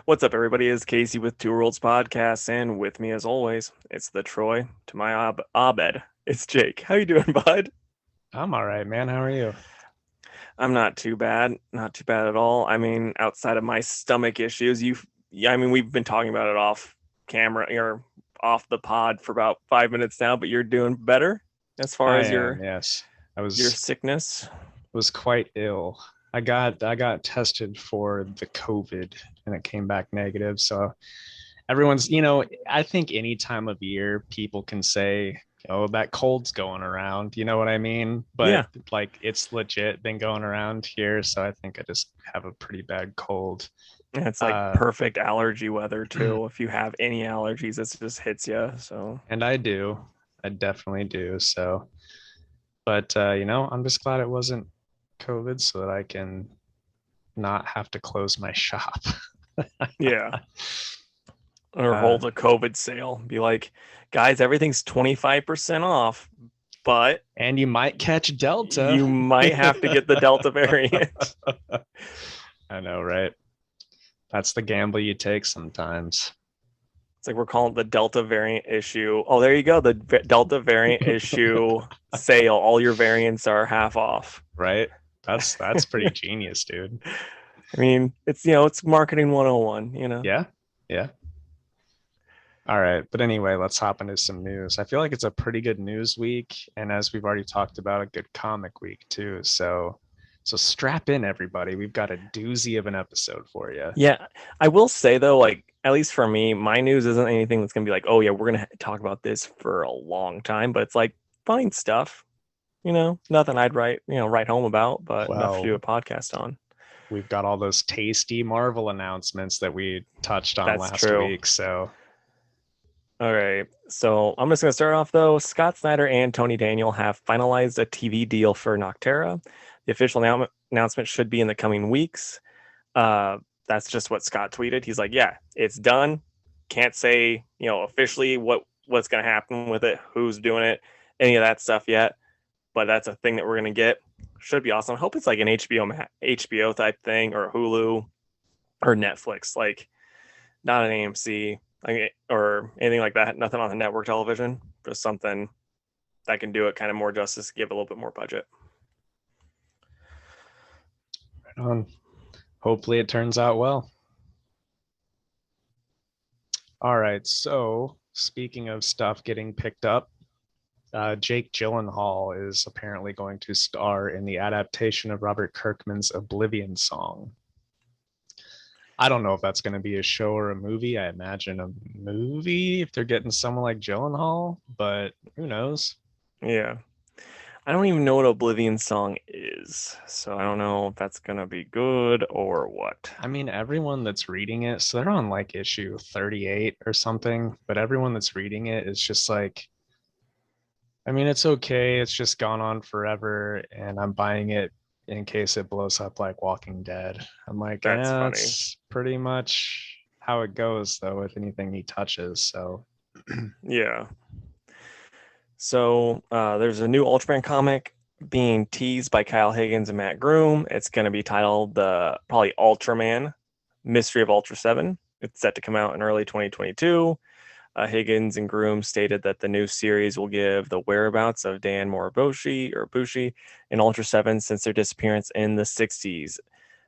What's up, everybody? It's Casey with Two Worlds Podcast, and with me, as always, it's the Troy to my Abed. It's Jake. How you doing, bud? I'm all right, man. How are you? I'm not too bad. Not too bad at all. I mean, outside of my stomach issues, yeah, I mean, we've been talking about it off camera or off the pod for about 5 minutes now, but you're doing better as far I as am, your yes. I your was sickness. was quite ill. I got tested for the COVID and it came back negative. So everyone's, I think any time of year people can say, oh, that cold's going around. You know what I mean? But Yeah, like it's legit been going around here. So I think I just have a pretty bad cold. and it's like Uh, perfect allergy weather too. If you have any allergies, it just hits you. So and I do. I definitely do. So but I'm just glad it wasn't COVID so that I can not have to close my shop. yeah. Or uh, hold a COVID sale. Be like, guys, everything's 25% off, but and you might catch Delta. you might have to get the Delta variant. I know, right? That's the gamble you take sometimes. It's like we're calling it the Delta variant issue. Oh, there you go. The Delta variant issue sale. All your variants are half off. Right? That's pretty genius, dude. I mean, it's marketing 101. Yeah. Yeah. All right. But anyway, let's hop into some news. I feel like it's a pretty good news week. And as we've already talked about, a good comic week too. So strap in, everybody. We've got a doozy of an episode for you. Yeah, I will say though, like at least for me, my news isn't anything that's gonna be like, oh yeah, we're gonna talk about this for a long time. But it's like fine stuff. Nothing I'd write home about, but enough to do a Well, podcast on. we've got all those tasty Marvel announcements that we touched on That's last true. week. So, All right. So I'm just gonna start off though. Scott Snyder and Tony Daniel have finalized a TV deal for Noctera. The official announcement should be in the coming weeks. Uh, that's just what Scott tweeted. He's like, yeah, it's done. Can't say, officially what's gonna happen with it, who's doing it, any of that stuff yet. But that's a thing that we're gonna get. Should be awesome. I hope it's like an HBO type thing or Hulu or Netflix, like not an AMC like or anything like that. Nothing on the network television. Just something that can do it kind of more justice, give a little bit more budget. um, hopefully, it turns out well. All right. So, speaking of stuff getting picked up, Jake Gyllenhaal is apparently going to star in the adaptation of Robert Kirkman's Oblivion song. I don't know if that's going to be a show or a movie. I imagine a movie if they're getting someone like Gyllenhaal, but who knows? Yeah. I don't even know what Oblivion song is, so I don't know if that's gonna be good or what. I mean, everyone that's reading it, so they're on like issue 38 or something, but everyone that's reading it is just like, I mean, it's okay. It's just gone on forever, and I'm buying it in case it blows up like Walking Dead. I'm like, That's yeah, funny. that's pretty much how it goes, though, with anything he touches. So, Yeah. So there's a new Ultraman comic being teased by Kyle Higgins and Matt Groom. It's going to be titled probably Ultraman Mystery of Ultra 7. It's set to come out in early 2022. Higgins and Groom stated that the new series will give the whereabouts of Dan Bushi and Ultra 7 since their disappearance in the 60s,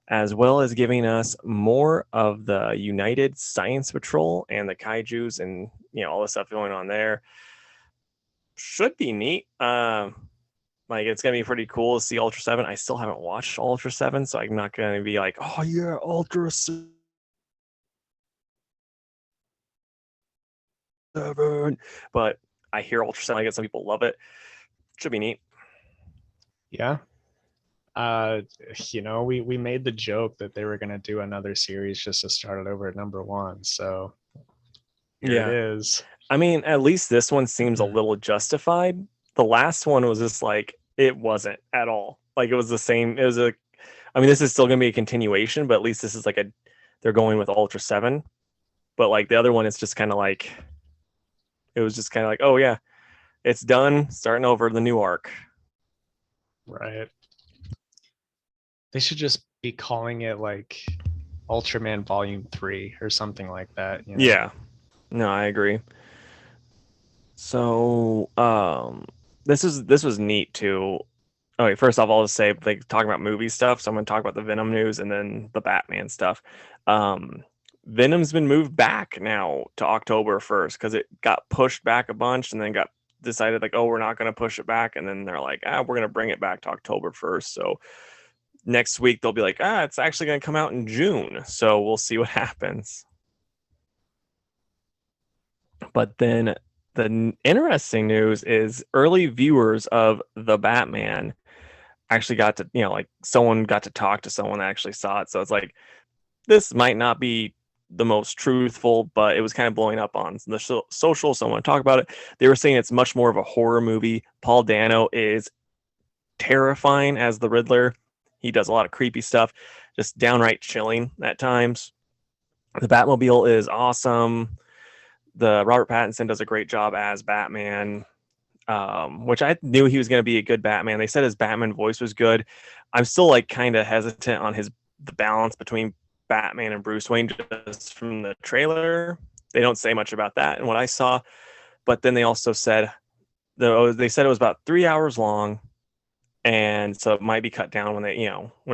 as well as giving us more of the United Science Patrol and the kaijus and all the stuff going on there. Should be neat. Like it's gonna be pretty cool to see Ultra 7. I still haven't watched Ultra 7, so I'm not gonna be like, oh yeah, Ultra 7. But I hear Ultra 7, I get some people love it. Should be neat. yeah. Uh, we made the joke that they were going to do another series just to start it over at number one. So here it Yeah. is. I mean, at least this one seems a little justified. The last one was just like it wasn't at all. Like it was the same. I mean, this is still gonna be a continuation, but at least this is like they're going with Ultra 7. But like the other one, it's just kind of like it was just kind of like, oh yeah, it's done, starting over the new arc. Right. They should just be calling it like Ultraman Volume 3 or something like that, you know. Yeah, no, I agree. So, this was neat too. Okay, first off, I'll just say like talking about movie stuff. So I'm gonna talk about the Venom news and then the Batman stuff. Um, Venom's been moved back now to October 1st because it got pushed back a bunch and then got decided like, oh, we're not gonna push it back, and then they're like, we're gonna bring it back to October 1st. So next week they'll be like, it's actually gonna come out in June. So we'll see what happens. But then the interesting news is early viewers of The Batman actually got to, like someone got to talk to someone that actually saw it. So it's like, this might not be the most truthful, but it was kind of blowing up on the social. So I want to talk about it. They were saying it's much more of a horror movie. Paul Dano is terrifying as the Riddler. He does a lot of creepy stuff, just downright chilling at times. The Batmobile is awesome. The Robert Pattinson does a great job as Batman, which I knew he was going to be a good Batman. They said his Batman voice was good. I'm still like kind of hesitant on the balance between Batman and Bruce Wayne just from the trailer. They don't say much about that and what I saw, but then they also said they said it was about 3 hours long, and so it might be cut down when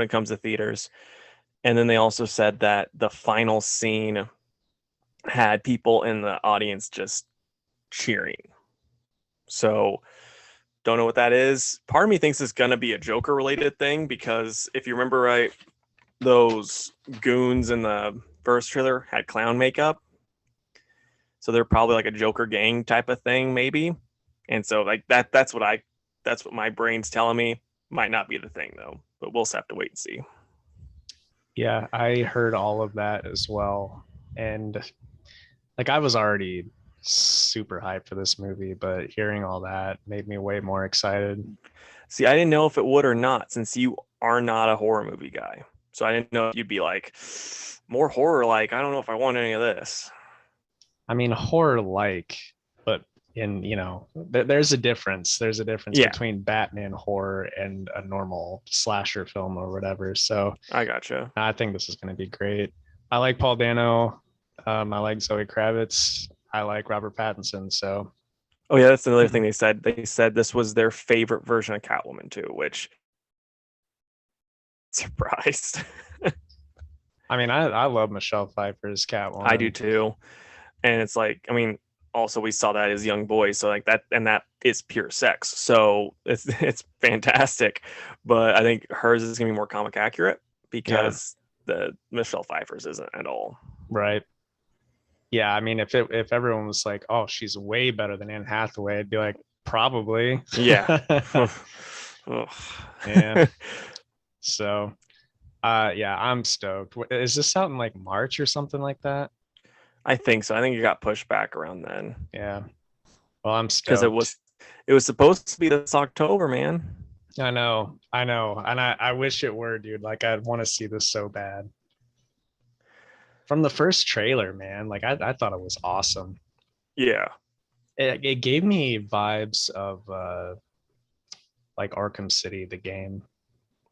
it comes to theaters. And then they also said that the final scene had people in the audience just cheering. So don't know what that is. Part of me thinks it's gonna be a Joker related thing because if you remember right, those goons in the first trailer had clown makeup. So they're probably like a Joker gang type of thing, maybe. And so like that's what my brain's telling me. Might not be the thing though, but we'll just have to wait and see. Yeah, I heard all of that as well. And like I was already super hyped for this movie, but hearing all that made me way more excited. See, I didn't know if it would or not, since you are not a horror movie guy. So I didn't know if you'd be like more horror like. I don't know if I want any of this. I mean, horror like, but there's a difference. There's a difference Yeah, between Batman horror and a normal slasher film or whatever. So I gotcha. I think this is going to be great. I like Paul Dano. I like Zoe Kravitz. I like Robert Pattinson. So Oh yeah, that's another thing they said. They said this was their favorite version of Catwoman too, which surprised. I mean, I love Michelle Pfeiffer's I do Catwoman. too. And it's like, I mean, also we saw that as young boys, so like that is pure sex. So it's fantastic. But I think hers is gonna be more comic accurate Yeah, because the Michelle Pfeiffer's isn't at all. right. Yeah, I mean, if everyone was like, "Oh, she's way better than Anne Hathaway," I'd be like, "Probably." Yeah. Yeah. So, yeah, I'm stoked. Is this out in like March or something like that? I think so. I think it got pushed back around then Yeah. Well, I'm because stoked. it was supposed to be this October, man. I know, and I wish it were, dude. Like, I'd want to see this so bad. From the first trailer, man, like I thought it was awesome. Yeah. It gave me vibes of like Arkham City, the game.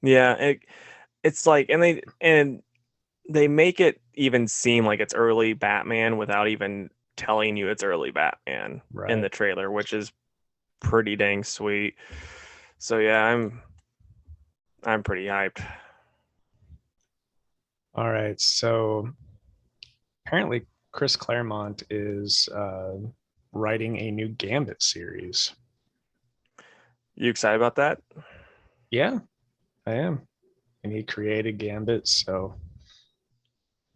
Yeah. It's like, and they make it even seem like it's early Batman without even telling you it's early Batman in Right. the trailer, which is pretty dang sweet. So yeah, I'm pretty hyped. All right. So apparently, Chris Claremont is writing a new Gambit series. You excited about that? Yeah, I am. And he created Gambit. So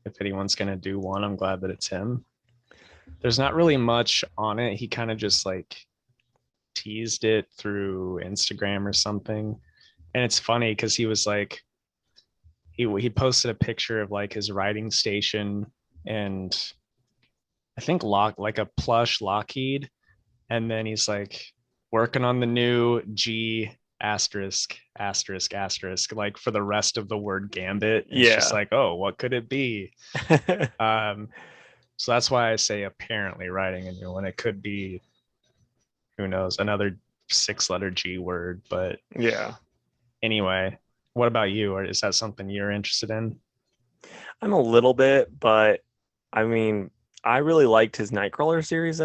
if anyone's going to do one, I'm glad that it's him. There's not really much on it. He kind of just like teased it through Instagram or something. And it's funny because he was like, he posted a picture of like his writing station and I think like a plush Lockheed, and then he's like working on the new G asterisk asterisk asterisk like for the rest of the word Gambit. And it's just Yeah. like, oh, what could it be? Um, so that's why I say apparently writing a new one. It could be, who knows, another 6 letter G word. But Yeah. anyway, what about you? Or is that something you're interested in? I'm a little bit, but I mean, I really liked his Nightcrawler series.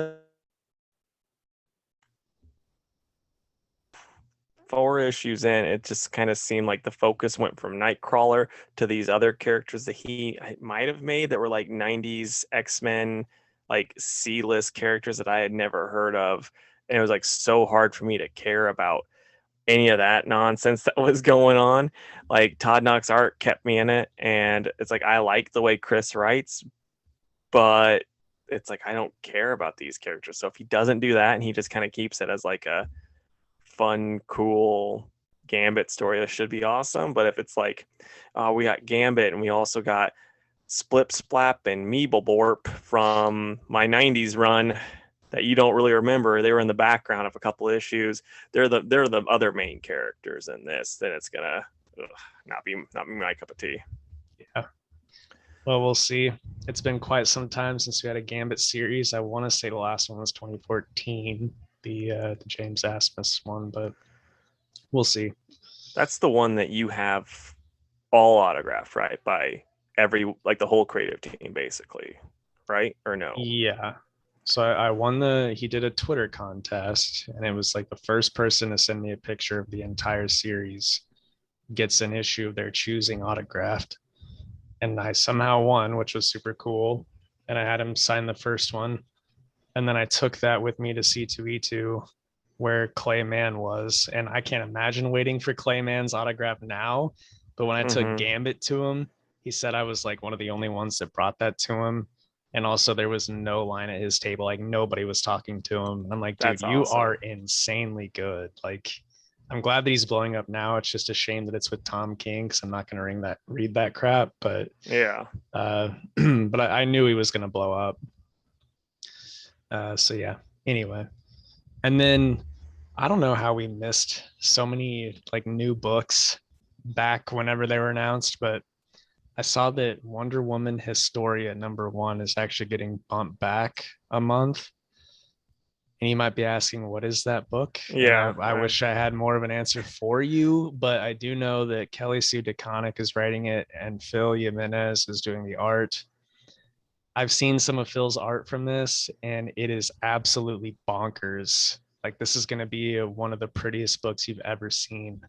4 issues in, it just kind of seemed like the focus went from Nightcrawler to these other characters that he might have made that were like 90s X-Men, like C-list characters that I had never heard of. And it was like so hard for me to care about any of that nonsense that was going on. Like Todd Knox art kept me in it, and it's like I like the way Chris writes, but it's like I don't care about these characters. So if he doesn't do that and he just kind of keeps it as like a fun, cool Gambit story, that should be awesome. But if it's like, we got Gambit and we also got Splip Splap and Meebleborp from my 90s run that you don't really remember, they were in the background of a couple issues, they're the other main characters in this, then it's gonna not be my cup of tea. Yeah. Well, we'll see. It's been quite some time since we had a Gambit series. I want to say the last one was 2014, the James Asmus one, but we'll see. That's the one that you have all autographed, right? By every, like the whole creative team, basically, right? Or no? Yeah. So I won he did a Twitter contest, and it was like the first person to send me a picture of the entire series gets an issue of their choosing autographed. And I somehow won, which was super cool. And I had him sign the first one. And then I took that with me to C2E2 where Clayman was. And I can't imagine waiting for Clayman's autograph now. But when I took Gambit to him, he said I was like one of the only ones that brought that to him. And also there was no line at his table. Like nobody was talking to him. And I'm like, dude, that's you awesome. Are insanely good. Like, I'm glad that he's blowing up now. It's just a shame that it's with Tom King, because I'm not going to read that crap. But yeah, but I knew he was going to blow up. So yeah. Anyway, and then I don't know how we missed so many like new books back whenever they were announced, but I saw that Wonder Woman Historia #1 is actually getting bumped back a month. And you might be asking, what is that book? Yeah. I wish I had more of an answer for you, but I do know that Kelly Sue DeConnick is writing it and Phil Jimenez is doing the art. I've seen some of Phil's art from this, and it is absolutely bonkers. Like, this is going to be one of the prettiest books you've ever seen.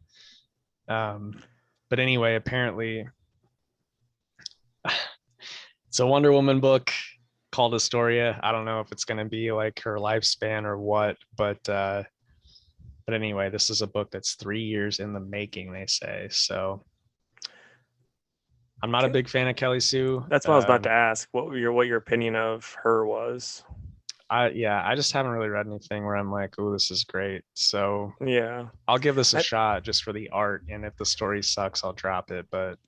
But anyway, apparently it's a Wonder Woman book called Historia. I don't know if it's going to be like her lifespan or what, but anyway, this is a book that's 3 years in the making, they say. So I'm not a big fan of Kelly Sue. That's what I was about to ask. What your opinion of her was? I just haven't really read anything where I'm like, oh, this is great. So yeah, I'll give this a shot just for the art, and if the story sucks, I'll drop it. But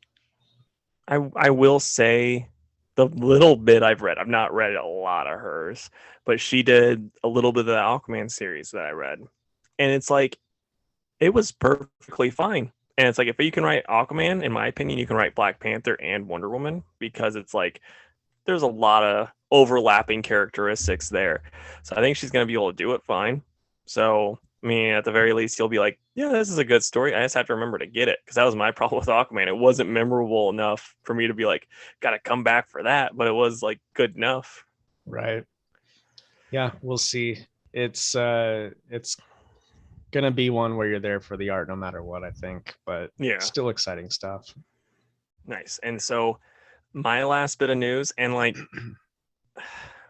I will say, the little bit I've read, I've not read a lot of hers, but she did a little bit of the Aquaman series that I read. And it's like, it was perfectly fine. And it's like, if you can write Aquaman, in my opinion, you can write Black Panther and Wonder Woman, because it's like, there's a lot of overlapping characteristics there. So I think she's going to be able to do it fine. So, I mean, at the very least, you'll be like, yeah, this is a good story. I just have to remember to get it, because that was my problem with Aquaman. It wasn't memorable enough for me to be like, got to come back for that, but it was like good enough. Right. Yeah, we'll see. It's gonna be one where you're there for the art no matter what, I think, but yeah, still exciting stuff. Nice. And so my last bit of news, and like,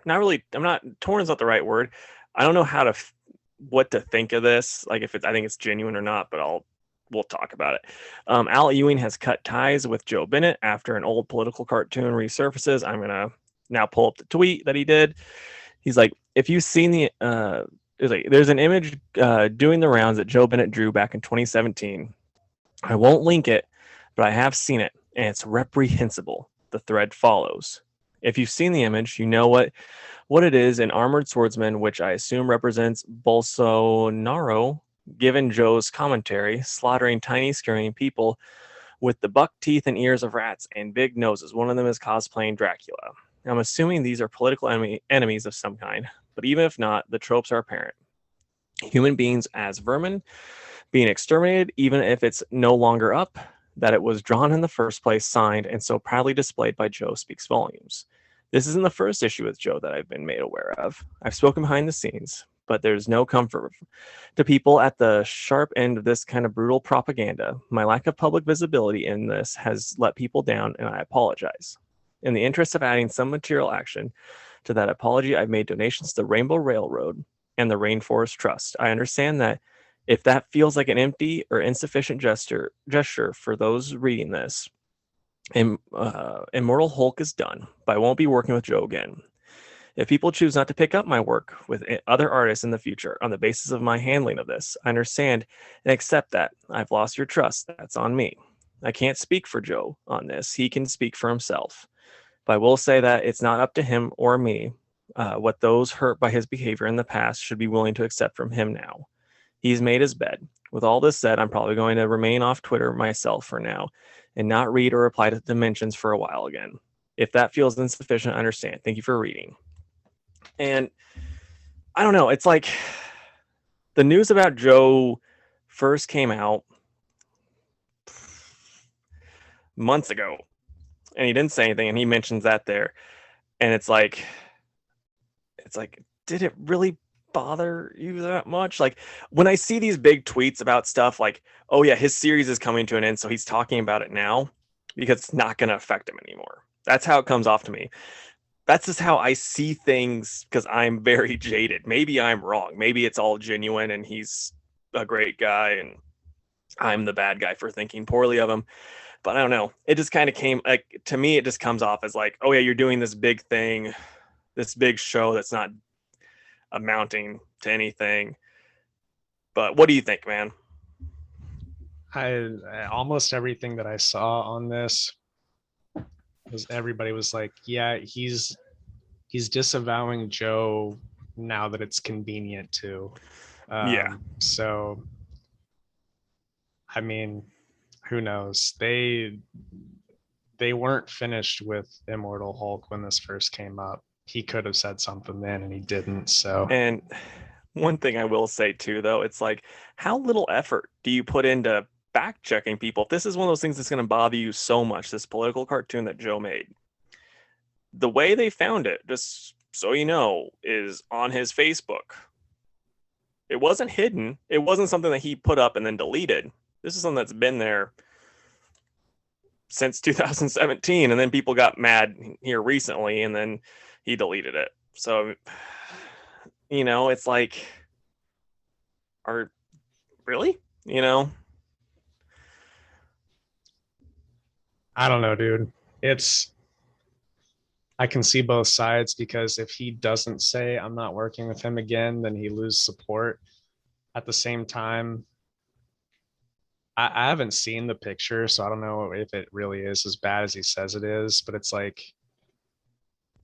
not really, I'm not, torn is not the right word. I don't know what to think of this, like if I think it's genuine or not, but we'll talk about it. Al Ewing has cut ties with Joe Bennett after an old political cartoon resurfaces. I'm gonna now pull up the tweet that he did. He's like, if you've seen there's an image doing the rounds that Joe Bennett drew back in 2017. I won't link it, but I have seen it, and it's reprehensible. The thread follows. If you've seen the image, you know what it is: an armored swordsman, which I assume represents Bolsonaro, given Joe's commentary, slaughtering tiny, scurrying people with the buck teeth and ears of rats and big noses. One of them is cosplaying Dracula. I'm assuming these are political enemies of some kind, but even if not, the tropes are apparent. Human beings as vermin being exterminated, even if it's no longer up. That it was drawn in the first place, signed, and so proudly displayed by Joe speaks volumes. This isn't the first issue with Joe that I've been made aware of. I've spoken behind the scenes, but there's no comfort to people at the sharp end of this kind of brutal propaganda. My lack of public visibility in this has let people down, and I apologize. In the interest of adding some material action to that apology, I've made donations to the Rainbow Railroad and the Rainforest Trust. I understand that if that feels like an empty or insufficient gesture for those reading this, Immortal Hulk is done, but I won't be working with Joe again. If people choose not to pick up my work with other artists in the future on the basis of my handling of this, I understand and accept that. I've lost your trust. That's on me. I can't speak for Joe on this. He can speak for himself. But I will say that it's not up to him or me what those hurt by his behavior in the past should be willing to accept from him now. He's made his bed. With all this said, I'm probably going to remain off Twitter myself for now and not read or reply to Dimensions for a while again. If that feels insufficient, I understand. Thank you for reading. And I don't know. It's like the news about Joe first came out months ago, and he didn't say anything, and he mentions that there. And it's like, did it really bother you that much? Like when I see these big tweets about stuff like, oh yeah, his series is coming to an end, so he's talking about it now because it's not going to affect him anymore. That's how it comes off to me. That's just how I see things because I'm very jaded. Maybe I'm wrong. Maybe it's all genuine and he's a great guy and I'm the bad guy for thinking poorly of him. But I don't know. It just kind of came like to me, it just comes off as like, oh yeah, you're doing this big thing, this big show that's not amounting to anything. But what do you think, man? I almost everything that I saw on this was everybody was like, yeah, he's disavowing Joe now that it's convenient to. Yeah. So I mean, who knows? They weren't finished with Immortal Hulk when this first came up. He could have said something then and he didn't. So And one thing I will say too, though, it's like, how little effort do you put into fact checking people? If this is one of those things that's going to bother you so much, this political cartoon that Joe made, the way they found it, just so you know, is on his Facebook. It wasn't hidden. It wasn't something that he put up and then deleted. This is something that's been there since 2017, and then people got mad here recently, and then he deleted it. So, you know, it's like, are really, you know? I don't know, dude. I can see both sides because if he doesn't say I'm not working with him again, then he loses support. At the same time, I haven't seen the picture, so I don't know if it really is as bad as he says it is, but it's like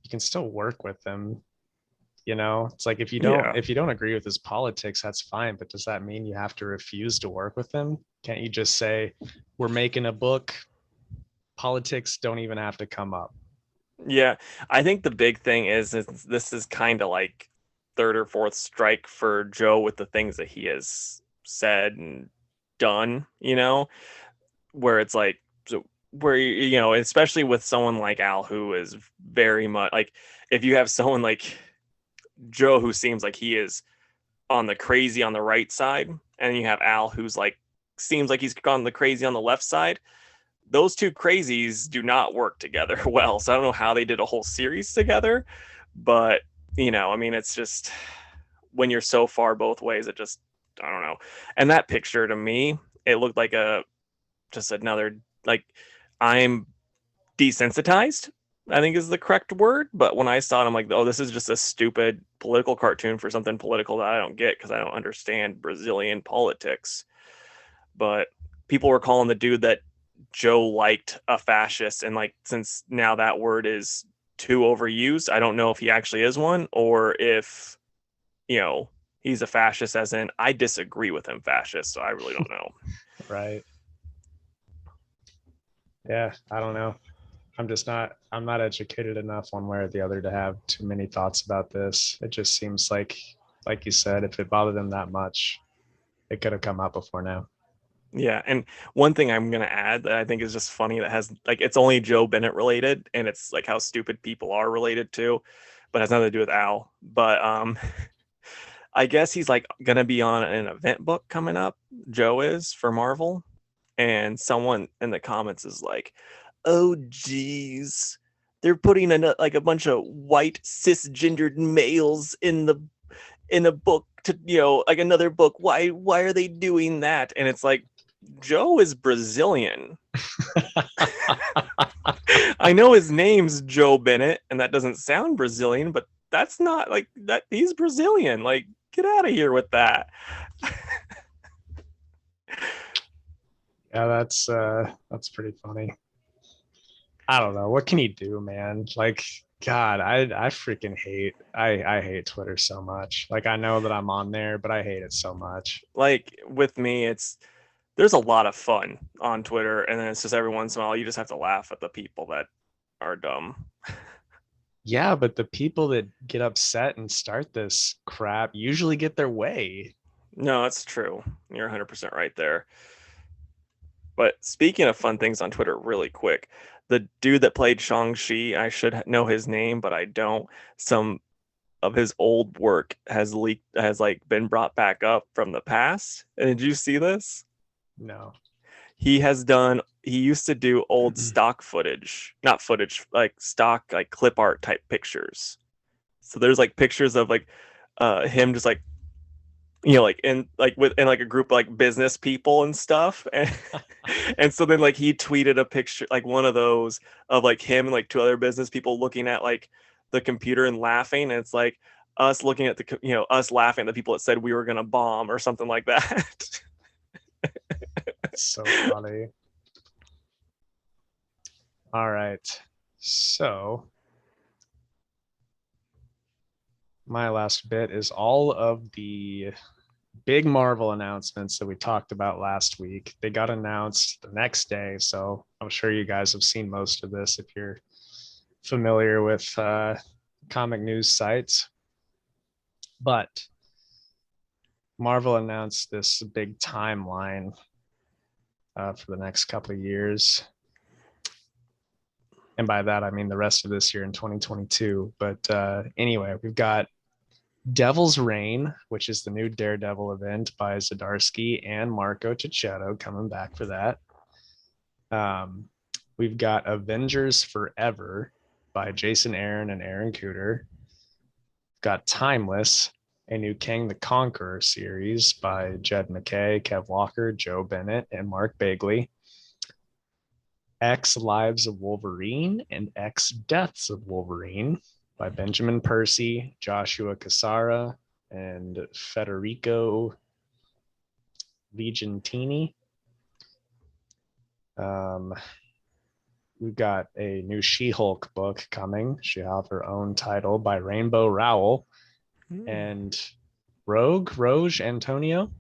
you can still work with him. You know, it's like Yeah. if you don't agree with his politics, that's fine. But does that mean you have to refuse to work with him? Can't you just say, we're making a book? Politics don't even have to come up. Yeah. I think the big thing is this is kind of like third or fourth strike for Joe with the things that he has said and done, you know, where it's like, so where, you know, especially with someone like Al, who is very much like, if you have someone like Joe, who seems like he is on the crazy on the right side, and you have Al, who's like, seems like he's gone the crazy on the left side, those two crazies do not work together well. So I don't know how they did a whole series together, but you know, I mean, it's just when you're so far both ways, it just, I don't know. And that picture to me, it looked like just another, like, I'm desensitized, I think is the correct word. But when I saw it, I'm like, oh, this is just a stupid political cartoon for something political that I don't get because I don't understand Brazilian politics. But people were calling the dude that Joe liked a fascist, and like, since now that word is too overused, I don't know if he actually is one or if, you know, he's a fascist as in I disagree with him fascist. So I really don't know. Right. Yeah, I don't know. I'm not educated enough one way or the other to have too many thoughts about this. It just seems like you said, if it bothered them that much, it could have come up before now. Yeah, and one thing I'm gonna add that I think is just funny that has like it's only Joe Bennett related, and it's like how stupid people are related to, but has nothing to do with Al. But I guess he's like gonna be on an event book coming up. Joe is for Marvel, and someone in the comments is like, "Oh, geez, they're putting like a bunch of white cisgendered males in a book to like another book. Why are they doing that?" And it's like, Joe is Brazilian. I know his name's Joe Bennett, and that doesn't sound Brazilian, but that's not like that. He's Brazilian. Like, get out of here with that. Yeah, that's pretty funny. I don't know. What can you do, man? Like, God, I freaking I hate Twitter so much. Like, I know that I'm on there, but I hate it so much. Like with me, there's a lot of fun on Twitter, and then it's just every once in a while you just have to laugh at the people that are dumb. Yeah, but the people that get upset and start this crap usually get their way. No, that's true. You're 100% right there. But speaking of fun things on Twitter, really quick, the dude that played Shang-Chi, I should know his name, but I don't. Some of his old work has like been brought back up from the past. And did you see this? No. He used to do old stock footage, not footage, like stock, like clip art type pictures. So there's like pictures of like him just like like in like a group of like business people and stuff. And so then like he tweeted a picture, like one of those of like him and like two other business people looking at like the computer and laughing, and it's like us looking at us laughing at the people that said we were gonna bomb or something like that. That's so funny. All right. So my last bit is all of the big Marvel announcements that we talked about last week. They got announced the next day. So I'm sure you guys have seen most of this if you're familiar with comic news sites. But Marvel announced this big timeline for the next couple of years. And by that, I mean the rest of this year in 2022. But anyway, we've got Devil's Reign, which is the new Daredevil event by Zdarsky and Marco Cicchetto coming back for that. We've got Avengers Forever by Jason Aaron and Aaron Cooter. We've got Timeless, a new King the Conqueror series by Jed McKay, Kev Walker, Joe Bennett, and Mark Bagley. X Lives of Wolverine and X Deaths of Wolverine by Benjamin Percy, Joshua Cassara, and Federico Vigentini. We've got a new She-Hulk book coming. She'll have her own title by Rainbow Rowell and Roge Antonio.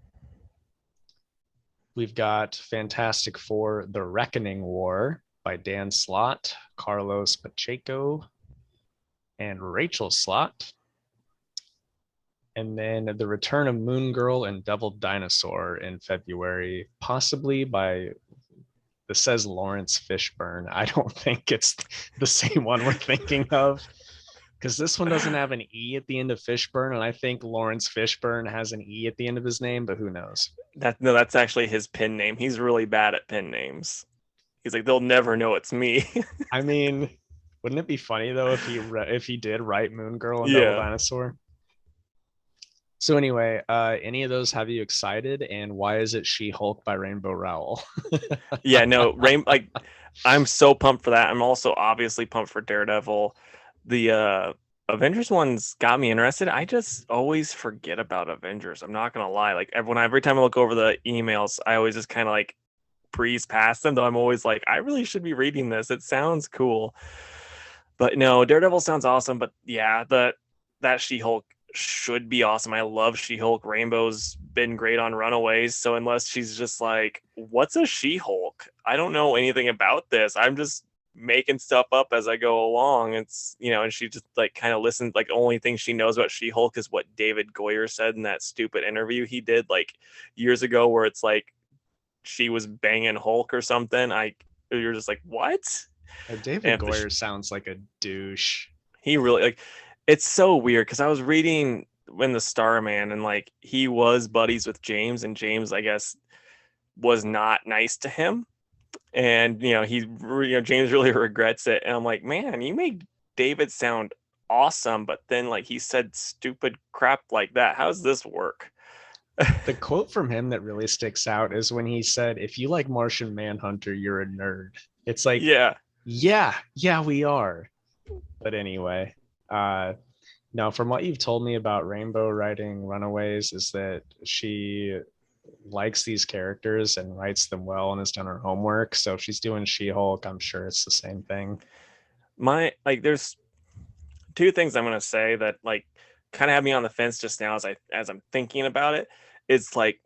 We've got Fantastic Four, The Reckoning War by Dan Slott, Carlos Pacheco, and Rachel Slott. And then The Return of Moon Girl and Devil Dinosaur in February, possibly by, this says Lawrence Fishburne. I don't think it's the same one we're thinking of, because this one doesn't have an E at the end of Fishburne, and I think Lawrence Fishburne has an E at the end of his name, but who knows? That's actually his pen name. He's really bad at pen names. He's like, they'll never know it's me. I mean, wouldn't it be funny though if he did write Moon Girl and Yeah. Devil Dinosaur? So anyway, any of those have you excited, and why is it She-Hulk by Rainbow Rowell? Yeah, no, I'm so pumped for that. I'm also obviously pumped for Daredevil. The Avengers ones got me interested. I just always forget about Avengers. I'm not gonna lie. Like every time I look over the emails, I always just kind of like breeze past them. Though I'm always like, I really should be reading this. It sounds cool. But no, Daredevil sounds awesome. But yeah, that She-Hulk should be awesome. I love She-Hulk. Rainbow's been great on Runaways. So unless she's just like, what's a She-Hulk? I don't know anything about this. I'm just making stuff up as I go along. It's and she just like kind of listens. Like only thing she knows about She-Hulk is what David Goyer said in that stupid interview he did like years ago, where it's like she was banging Hulk or something. You're just like, what? David And if Goyer sounds like a douche. he really like, it's so weird because I was reading when the Starman and like he was buddies with James, and James, I guess, was not nice to him, and James really regrets it. And I'm like, man, you made David sound awesome, but then like he said stupid crap like that. How does this work? The quote from him that really sticks out is when he said, "If you like Martian Manhunter, you're a nerd." It's like, Yeah, yeah, we are. But anyway, no, from what you've told me about Rainbow writing Runaways, is that she likes these characters and writes them well and has done her homework. So if she's doing She-Hulk, I'm sure it's the same thing. there's two things I'm gonna say that like kind of have me on the fence just now as I'm thinking about it. It's like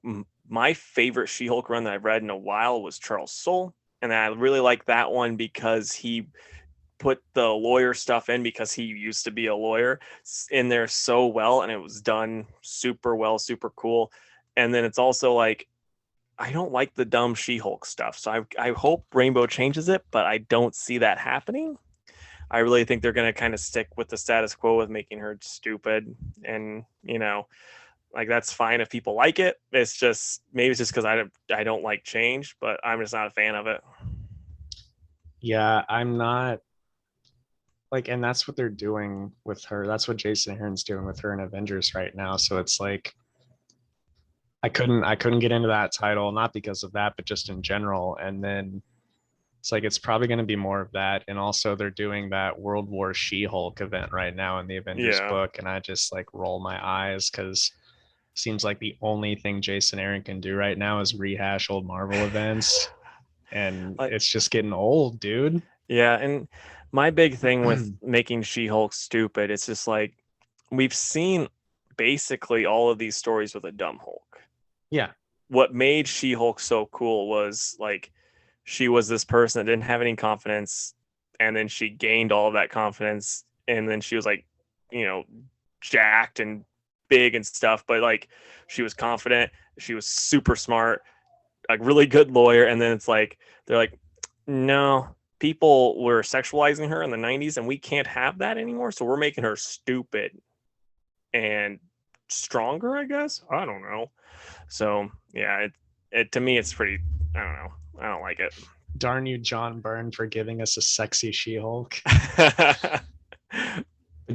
my favorite She-Hulk run that I've read in a while was Charles Soule, and I really like that one because he put the lawyer stuff in, because he used to be a lawyer, in there so well, and it was done super well, super cool. And then it's also like, I don't like the dumb She-Hulk stuff, so I hope Rainbow changes it, but I don't see that happening. I really think they're going to kind of stick with the status quo with making her stupid, and like that's fine if people like it. It's just maybe it's just because I don't like change, but I'm just not a fan of it. Yeah, I'm not like, and that's what they're doing with her. That's what Jason Aaron's doing with her in Avengers right now. So it's like I couldn't get into that title, not because of that, but just in general. And then it's like it's probably going to be more of that. And also they're doing that World War She-Hulk event right now in the Avengers Yeah, book, and I just like roll my eyes because seems like the only thing Jason Aaron can do right now is rehash old Marvel events, and like it's just getting old, dude. yeah, and my big thing with making She-Hulk stupid, it's just like we've seen basically all of these stories with a dumb Hulk. Yeah. What made She-Hulk so cool was like she was this person that didn't have any confidence, and then she gained all of that confidence, and then she was like, you know, jacked and big and stuff, but like she was confident, she was super smart, a really good lawyer, and then it's like they're like, no, people were sexualizing her in the 90s and we can't have that anymore, so we're making her stupid and stronger, I guess. I don't know. So yeah, it to me it's pretty, I don't know. I don't like it. Darn you, John Byrne, for giving us a sexy She-Hulk.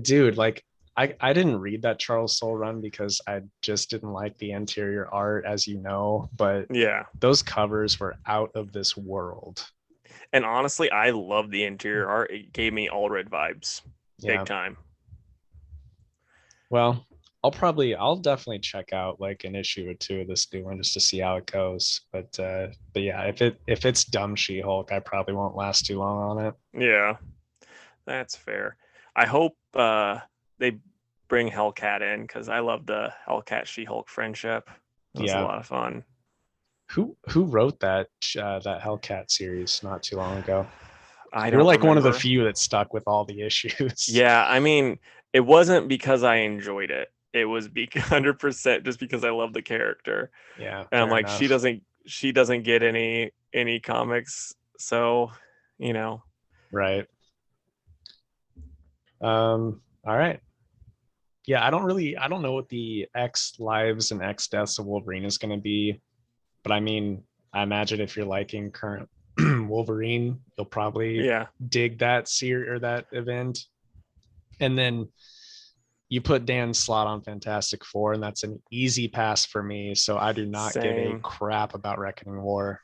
Dude, like I didn't read that Charles Soule run because I just didn't like the interior art, as you know, but Yeah. those covers were out of this world. And honestly, I love the interior art. It gave me all red vibes. Yeah. Big time. Well, I'll definitely check out like an issue or two of this new one just to see how it goes. But yeah, if it's dumb She-Hulk, I probably won't last too long on it. Yeah. That's fair. I hope they bring Hellcat in, because I love the Hellcat She-Hulk friendship. It was a Yeah. lot of fun. Who wrote that Hellcat series not too long ago? I You're don't like one of the remember. few that stuck with all the issues. Yeah, I mean, it wasn't because I enjoyed it. It was 100% just because I love the character. Yeah, And I'm fair like, enough. she doesn't get any comics, so you know. Right. All right. Yeah, I don't know what the X lives and X deaths of Wolverine is going to be, but I mean, I imagine if you're liking current Wolverine, you'll probably Yeah, dig that series or that event. And then you put Dan Slott on Fantastic Four, and that's an easy pass for me. So I do not give a same. crap about Reckoning War.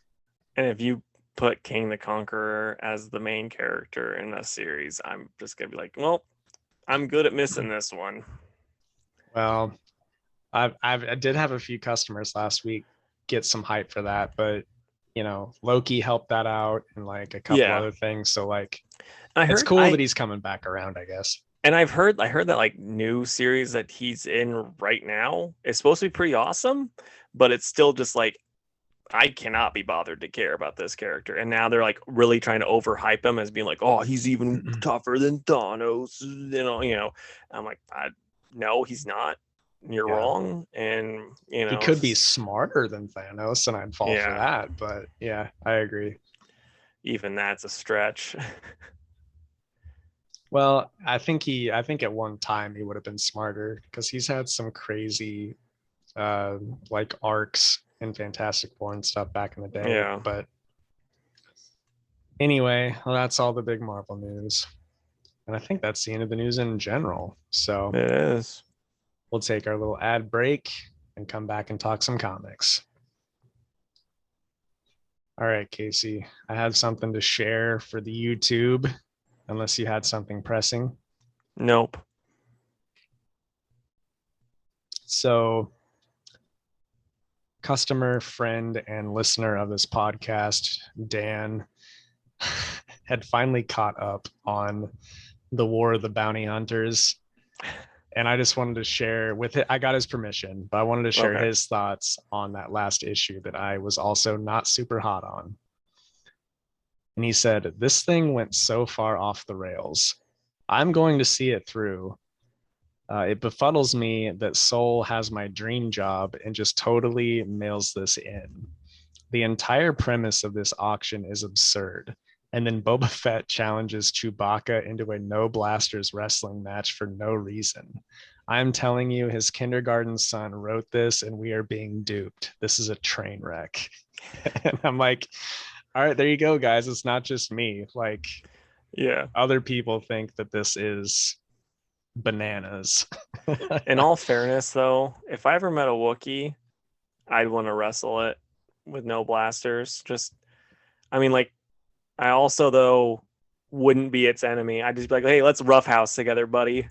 And if you put King the Conqueror as the main character in the series, I'm just gonna be like, well, I'm good at missing this one. Well, I did have a few customers last week get some hype for that, but Loki helped that out and like a couple Yeah, other things. So like I it's heard cool that he's coming back around, I guess. and I heard that like new series that he's in right now is supposed to be pretty awesome, but it's still just like I cannot be bothered to care about this character. And now they're like really trying to overhype him as being like, oh, he's even tougher than Thanos. I'm like, no, he's not. you're Yeah. wrong. And, you He know, could be smarter than Thanos, and I'd fall for yeah, that. But yeah, I agree. even that's a stretch. Well, I think at one time he would have been smarter because he's had some crazy like arcs in Fantastic Four and stuff back in the day. Yeah, But anyway, well, that's all the big Marvel news. And I think that's the end of the news in general. So it is. we'll take our little ad break and come back and talk some comics. All right, Casey, I have something to share for the YouTube, unless you had something pressing. Nope. So, customer, friend, and listener of this podcast, Dan, had finally caught up on the War of the Bounty Hunters. And I just wanted to share with it. I got his permission, but I wanted to share Okay. his thoughts on that last issue that I was also not super hot on. And he said, "This thing went so far off the rails. I'm going to see it through. It befuddles me that Soul has my dream job and just totally mails this in. The entire premise of this auction is absurd. And then Boba Fett challenges Chewbacca into a no blasters wrestling match for no reason. I'm telling you, his kindergarten son wrote this and we are being duped. This is a train wreck." And I'm like, all right, there you go, guys. It's not just me. Like, Yeah. other people think that this is bananas. In all fairness, though, if I ever met a Wookiee, I'd want to wrestle it with no blasters. Just, I mean, like, I also, though, wouldn't be its enemy. I'd just be like, hey, let's roughhouse together, buddy.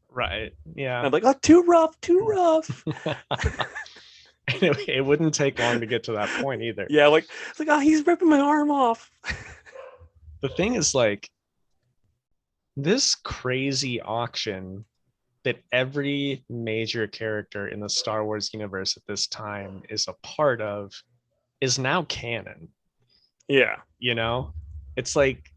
Right. And Yeah. I'm like, oh, too rough, too rough. It wouldn't take long to get to that point either. Yeah, like, it's like, oh, he's ripping my arm off. The thing is, like, this crazy auction that every major character in the Star Wars universe at this time is a part of is now canon. Yeah. You know, it's like,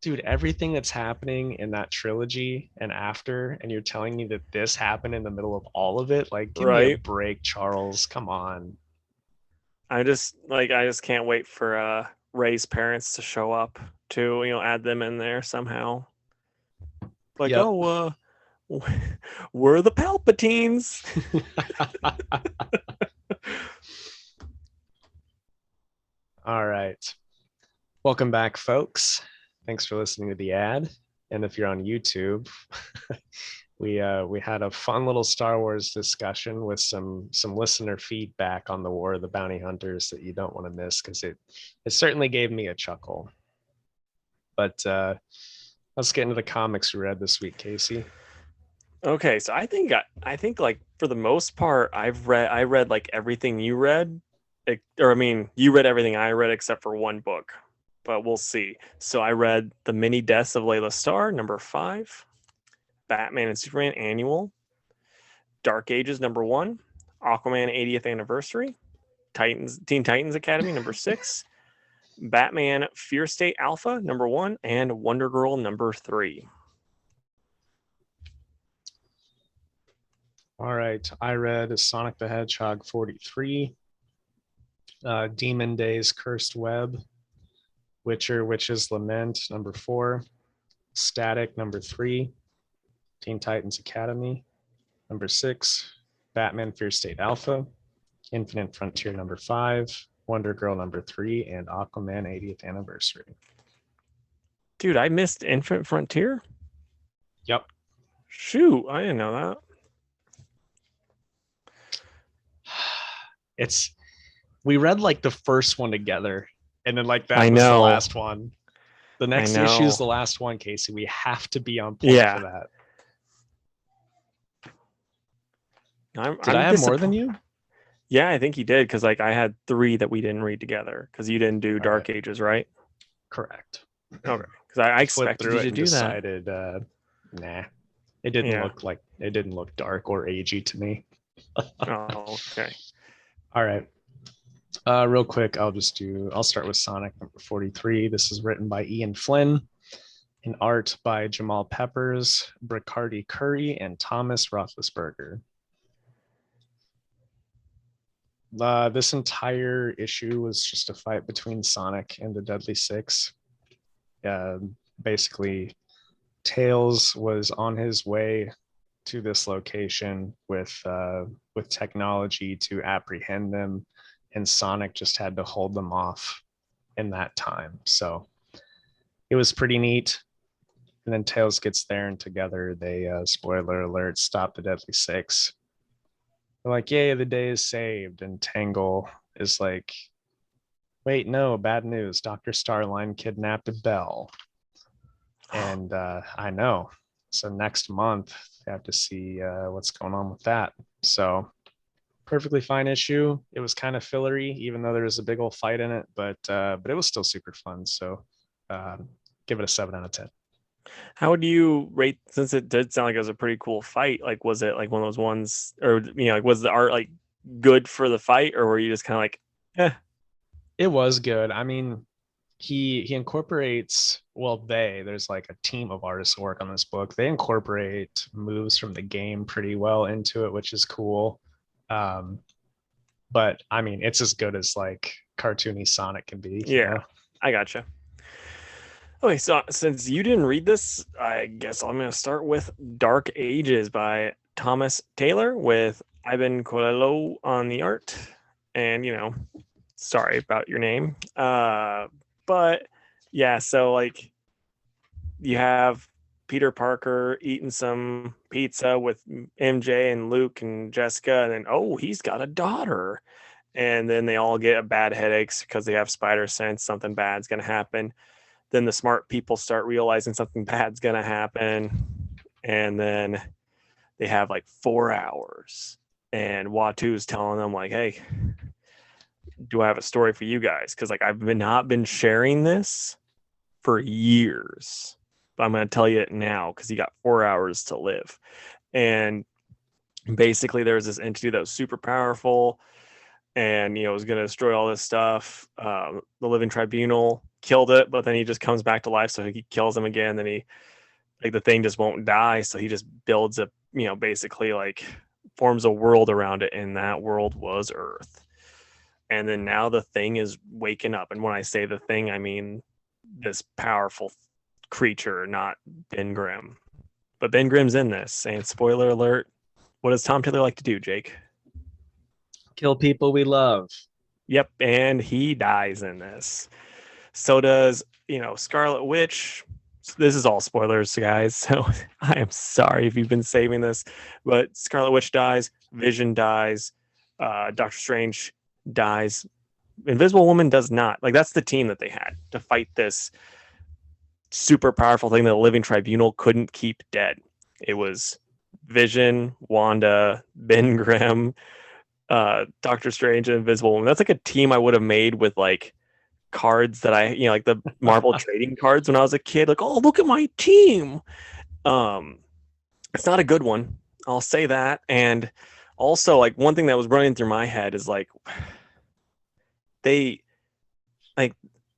dude, everything that's happening in that trilogy and after, and you're telling me that this happened in the middle of all of it? Like, give me a Right. break, Charles. Come on. I just can't wait for Ray's parents to show up to, add them in there somehow. Like, Yep. oh, we're the Palpatines. All right. Welcome back, folks. Thanks for listening to the ad. And if you're on YouTube, we had a fun little Star Wars discussion with some listener feedback on the War of the Bounty Hunters that you don't want to miss, because it certainly gave me a chuckle. But let's get into the comics we read this week, Casey. Okay, so I think like for the most part I read like everything you read, or I mean you read everything I read except for one book, but we'll see. So I read The Many Deaths of Layla Starr, number 5, Batman and Superman Annual, Dark Ages number 1, Aquaman 80th Anniversary, Teen Titans Academy number 6, Batman Fear State Alpha number 1, and Wonder Girl number 3. All right, I read Sonic the Hedgehog 43, Demon Days Cursed Web, Witches Lament number 4, Static number 3, Teen Titans Academy number 6, Batman Fear State Alpha, Infinite Frontier number 5, Wonder Girl number 3, and Aquaman 80th Anniversary. Dude, I missed Infinite Frontier? Yep. Shoot, I didn't know that. We read like the first one together, and then like that I was the know. last one. The next issue is the last one, Casey. We have to be on point for that. Did I have more than you? Yeah, I think you did, because like I had 3 that we didn't read together because you didn't do Dark Ages, right? Correct. Okay, because I expected you to do decided, that. Nah, it didn't look dark or agey to me. Oh, okay. All right. Real quick, I'll start with Sonic number 43. This is written by Ian Flynn And art by Jamal Peppers, Bricardi Curry, and Thomas Roethlisberger. This entire issue was just a fight between Sonic and the Deadly Six. Uh, Basically, Tails was on his way to this location with technology to apprehend them, and Sonic just had to hold them off in that time. So it was pretty neat. And then Tails gets there, and together they, spoiler alert, stop the Deadly Six. They're like, "Yay, the day is saved!" And Tangle is like, "Wait, no, bad news. Dr. Starline kidnapped Belle." And I know. So next month, they have to see what's going on with that. So perfectly fine issue. It was kind of fillery, even though there was a big old fight in it, but it was still super fun. So give it a 7 out of 10. How would you rate, since it did sound like it was a pretty cool fight? Like, was it like one of those ones, or like was the art like good for the fight, or were you just kind of like, It was good. I mean, he incorporates, well, there's like a team of artists who work on this book. They incorporate moves from the game pretty well into it, which is cool. um but I mean, it's as good as like cartoony Sonic can be. yeah, I gotcha. Okay, so since you didn't read this, I guess I'm going to start with Dark Ages by Thomas Taylor with Ivan Coelho on the art. And, sorry about your name. But yeah, so like you have Peter Parker eating some pizza with MJ and Luke and Jessica, and then, he's got a daughter. And then they all get bad headaches because they have spider sense, something bad's going to happen. Then the smart people start realizing something bad's going to happen. And then they have like 4 hours. And Watu's telling them like, "Hey, do I have a story for you guys? Because like I've not been sharing this for years. But I'm going to tell you it now because you got 4 hours to live." And basically there's this entity that was super powerful and was going to destroy all this stuff. The Living Tribunal killed it, but then he just comes back to life, so he kills him again. Then the thing just won't die, so he just builds a basically like forms a world around it, and that world was Earth. And then now the thing is waking up, and when I say the thing, I mean this powerful creature, not Ben Grimm. But Ben Grimm's in this, and spoiler alert, what does Tom Taylor like to do, Jake? Kill people we love. Yep, and he dies in this. So does, Scarlet Witch. This is all spoilers, guys, so I am sorry if you've been saving this. But Scarlet Witch dies, Vision dies, Doctor Strange dies, Invisible Woman does not. Like, that's the team that they had to fight this super powerful thing that the Living Tribunal couldn't keep dead. It was Vision, Wanda, Ben Grimm, Doctor Strange, and Invisible Woman. That's like a team I would have made with like cards that I, like the Marvel trading cards when I was a kid. Like, "Oh, look at my team." It's not a good one, I'll say that. And also, like, one thing that was running through my head is like, they, like,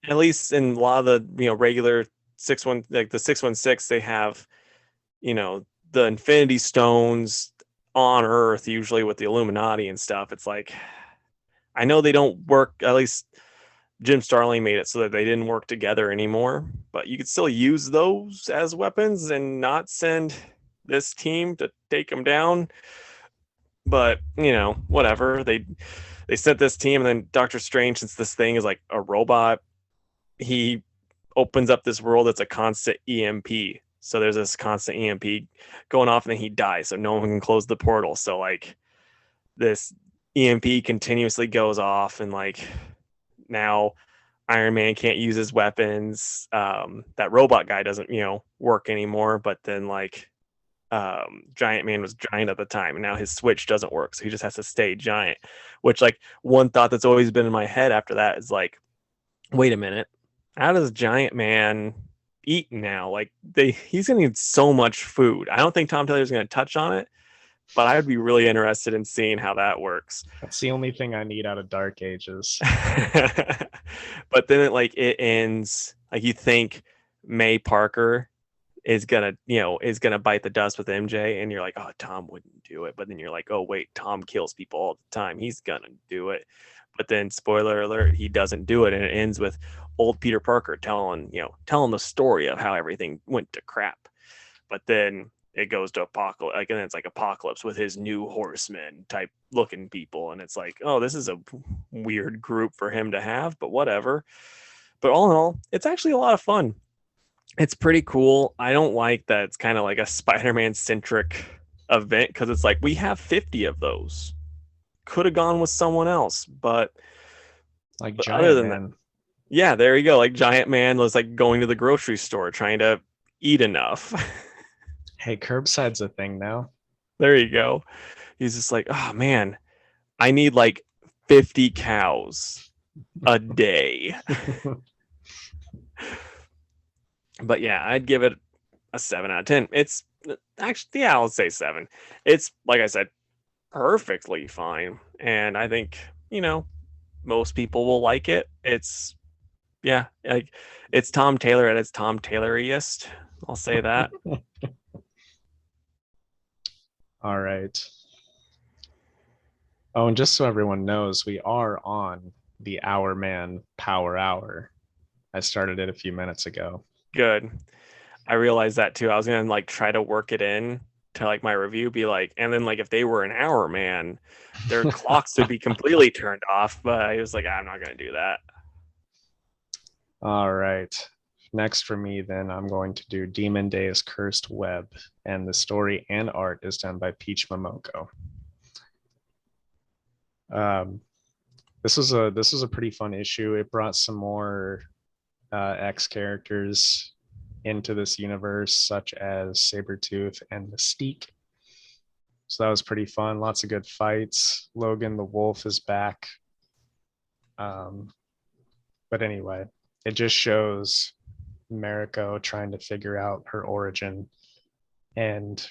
at least in a lot of the regular 6-1, like the 616, they have the Infinity Stones on Earth, usually with the Illuminati and stuff. It's like, I know they don't work, at least Jim Starlin made it so that they didn't work together anymore, but you could still use those as weapons and not send this team to take them down. But whatever, they sent this team, and then Doctor Strange, since this thing is like a robot, he opens up this world that's a constant EMP. So there's this constant EMP going off, and then he dies, so no one can close the portal. So like this EMP continuously goes off, and like now Iron Man can't use his weapons. That robot guy doesn't work anymore, but then like Giant Man was giant at the time, and now his switch doesn't work, so he just has to stay giant. Which, like, one thought that's always been in my head after that is like, wait a minute, how does Giant Man eat now? Like, he's gonna need so much food. I don't think Tom Taylor's gonna touch on it, but I'd be really interested in seeing how that works. That's the only thing I need out of Dark Ages. But then it ends like, you think May Parker is gonna bite the dust with MJ, and you're like, oh, Tom wouldn't do it, but then you're like, oh wait, Tom kills people all the time, he's gonna do it. But then, spoiler alert, he doesn't do it, and it ends with old Peter Parker telling the story of how everything went to crap. But then it goes to apocalypse, like, and it's like Apocalypse with his new horsemen type looking people, and it's like, oh, this is a weird group for him to have, but whatever. But all in all, it's actually a lot of fun. It's pretty cool. I don't like that it's kind of like a Spider-Man centric event, because it's like we have 50 of those. Could have gone with someone else, but other Giant than that, Man. yeah, there you go. Like Giant Man was like going to the grocery store trying to eat enough. Hey, curbside's a thing now. There you go. He's just like, oh man, I need like 50 cows a day. But yeah, I'd give it a 7 out of 10. It's actually, yeah, I'll say 7. It's, like I said, perfectly fine. And I think, most people will like it. It's, yeah, like it's Tom Taylor at its Tom Tayloriest. I'll say that. All right. Oh, and just so everyone knows, we are on the Hour Man Power Hour. I started it a few minutes ago. Good. I realized that too. I was gonna like try to work it in to like my review, be like, and then like if they were an hour man, their clocks would be completely turned off. But I was like, I'm not gonna do that. All right. Next for me, then, I'm going to do Demon Days Cursed Web, and the story and art is done by Peach Momoko. This was a pretty fun issue. It brought some more X characters into this universe, such as Sabretooth and Mystique. So that was pretty fun. Lots of good fights. Logan the Wolf is back. But anyway, it just shows Mariko trying to figure out her origin. And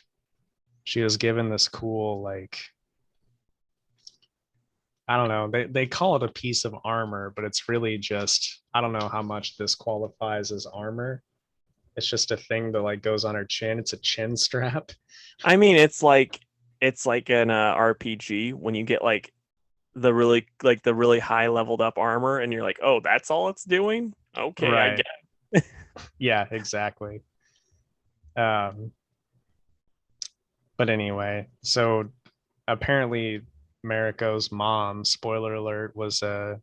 she was given this cool, like, I don't know, they call it a piece of armor, but it's really just, I don't know how much this qualifies as armor. It's just a thing that like goes on her chin. It's a chin strap. I mean, it's like an RPG when you get like the really high leveled up armor, and you're like, oh, that's all it's doing. Okay, I Right. get. Yeah, exactly. Um, but anyway, so apparently Mariko's mom, spoiler alert, was a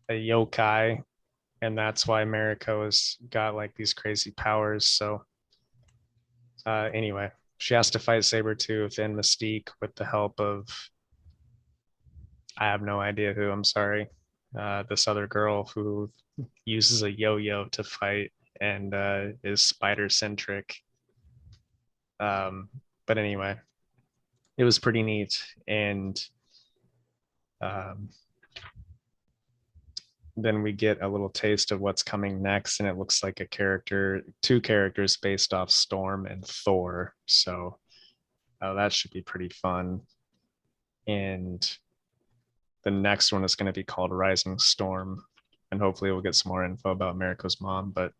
yokai, and that's why Mariko has got like these crazy powers. So anyway, she has to fight Sabretooth and Mystique with the help of, I have no idea who, I'm sorry. This other girl who uses a yo-yo to fight and is spider centric. But anyway, it was pretty neat. And then we get a little taste of what's coming next, and it looks like two characters based off Storm and Thor. So that should be pretty fun. And the next one is going to be called Rising Storm, and hopefully we'll get some more info about Mariko's mom. But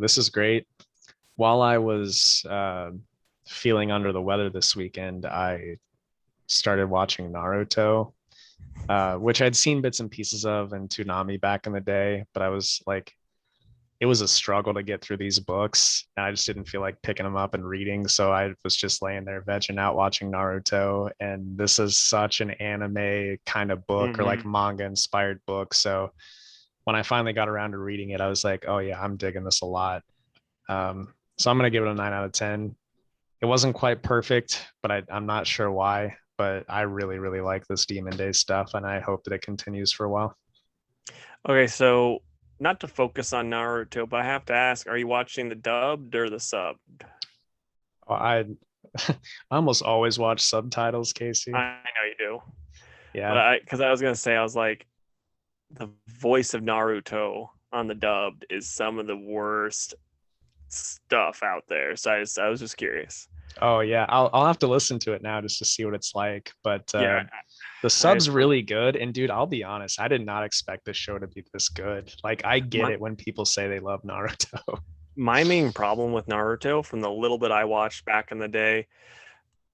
this is great. While I was feeling under the weather this weekend, I started watching Naruto, which I'd seen bits and pieces of in Toonami back in the day, but I was like, it was a struggle to get through these books, and I just didn't feel like picking them up and reading. So I was just laying there vegging out watching Naruto. And this is such an anime kind of book, or like manga inspired book. So when I finally got around to reading it, I was like, oh yeah, I'm digging this a lot. So I'm going to give it a 9 out of 10. It wasn't quite perfect, but I'm not sure why. But I really, really like this Demon Day stuff, and I hope that it continues for a while. Okay, so not to focus on Naruto, but I have to ask, are you watching the dubbed or the subbed? I I almost always watch subtitles, Casey. I know you do. Yeah. But because I was gonna say, I was like, the voice of Naruto on the dubbed is some of the worst stuff out there. So I was just curious. Oh yeah, I'll have to listen to it now just to see what it's like. But Yeah, the sub's really good. And dude, I'll be honest, I did not expect this show to be this good. Like, I get my, it when people say they love Naruto. My main problem with Naruto, from the little bit I watched back in the day,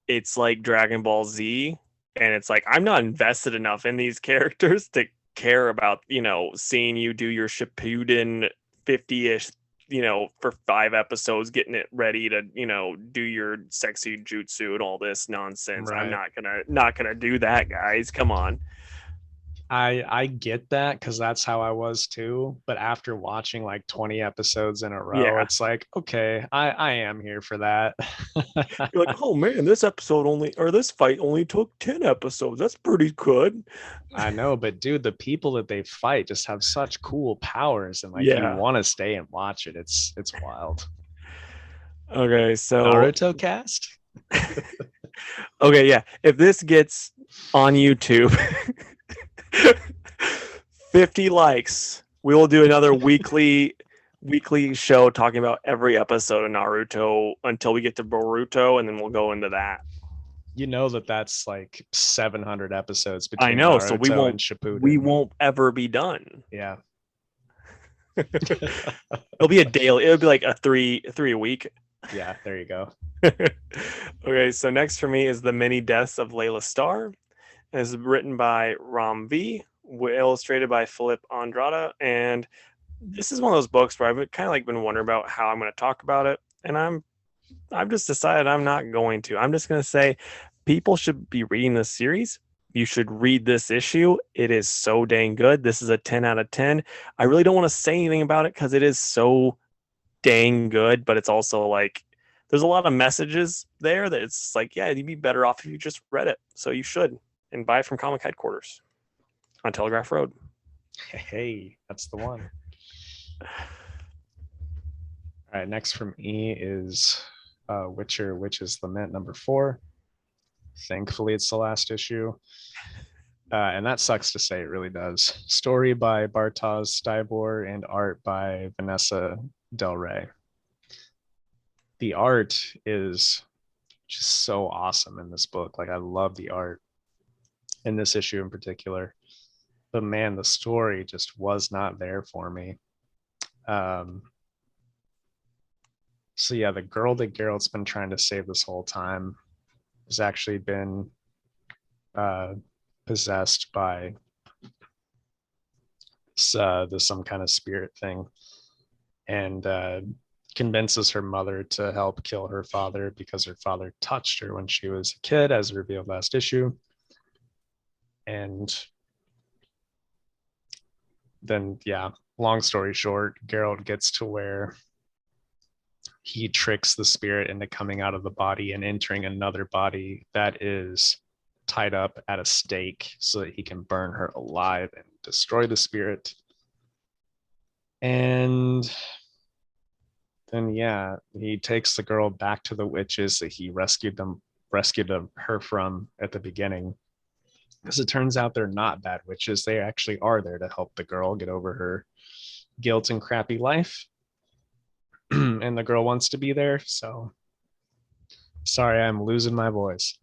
it's like Dragon Ball Z, and it's like I'm not invested enough in these characters to care about, seeing you do your Shippuden 50-ish, for 5 episodes, getting it ready to, do your sexy jutsu and all this nonsense. I'm Right. not gonna do that, guys. Come on. I get that because that's how I was too. But after watching like 20 episodes in a row, Yeah. it's like, okay, I am here for that. You're like, oh man, this fight only took 10 episodes. That's pretty good. I know, but dude, the people that they fight just have such cool powers, and like you Yeah. want to stay and watch it. It's wild. Okay, so Narutocast? okay, yeah. If this gets on YouTube 50 likes, we will do another weekly show talking about every episode of Naruto until we get to Boruto, and then we'll go into that. You know that's like 700 episodes I between know, so Naruto and Shippuden. we won't ever be done. Yeah. It'll be a daily. It'll be like a three a week. Yeah, there you go. Okay, so next for me is The Many Deaths of Layla Starr. It's written by Ram V, illustrated by Philip Andrada, and this is one of those books where I've kind of like been wondering about how I'm going to talk about it, and I've just decided I'm not going to. I'm just going to say people should be reading this series. You should read this issue. It is so dang good. This is a 10 out of 10. I really don't want to say anything about it because it is so dang good, but it's also like there's a lot of messages there that it's like, yeah, you'd be better off if you just read it. So you should, and buy it from Comic Headquarters on Telegraph Road. Hey, that's the one. All right, next from me is Witcher, which is Lament number 4. Thankfully, it's the last issue. And that sucks to say, it really does. Story by Bartosz Stybor and art by Vanessa Del Rey. The art is just so awesome in this book. Like, I love the art in this issue in particular. But man, the story just was not there for me. So yeah, the girl that Geralt's been trying to save this whole time has actually been possessed by some kind of spirit thing, and convinces her mother to help kill her father because her father touched her when she was a kid, as revealed last issue. And then, yeah, long story short, Geralt gets to where he tricks the spirit into coming out of the body and entering another body that is tied up at a stake so that he can burn her alive and destroy the spirit. And then, yeah, he takes the girl back to the witches that he rescued her from at the beginning, because it turns out they're not bad witches. They actually are there to help the girl get over her guilt and crappy life. And the girl wants to be there. So sorry, I'm losing my voice.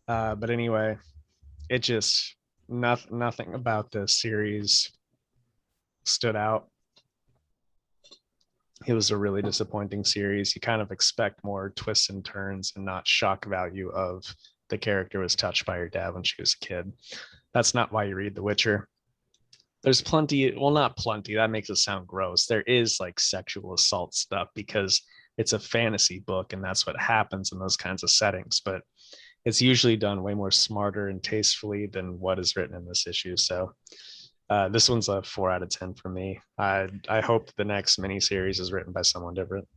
But anyway, it just nothing about this series stood out. It was a really disappointing series. You kind of expect more twists and turns and not shock value of the character was touched by her dad when she was a kid. That's not why you read The Witcher. There's plenty, well, not plenty, that makes it sound gross. There is like sexual assault stuff because it's a fantasy book and that's what happens in those kinds of settings, but it's usually done way more smarter and tastefully than what is written in this issue. So this one's a 4 out of 10 for me. I hope the next miniseries is written by someone different.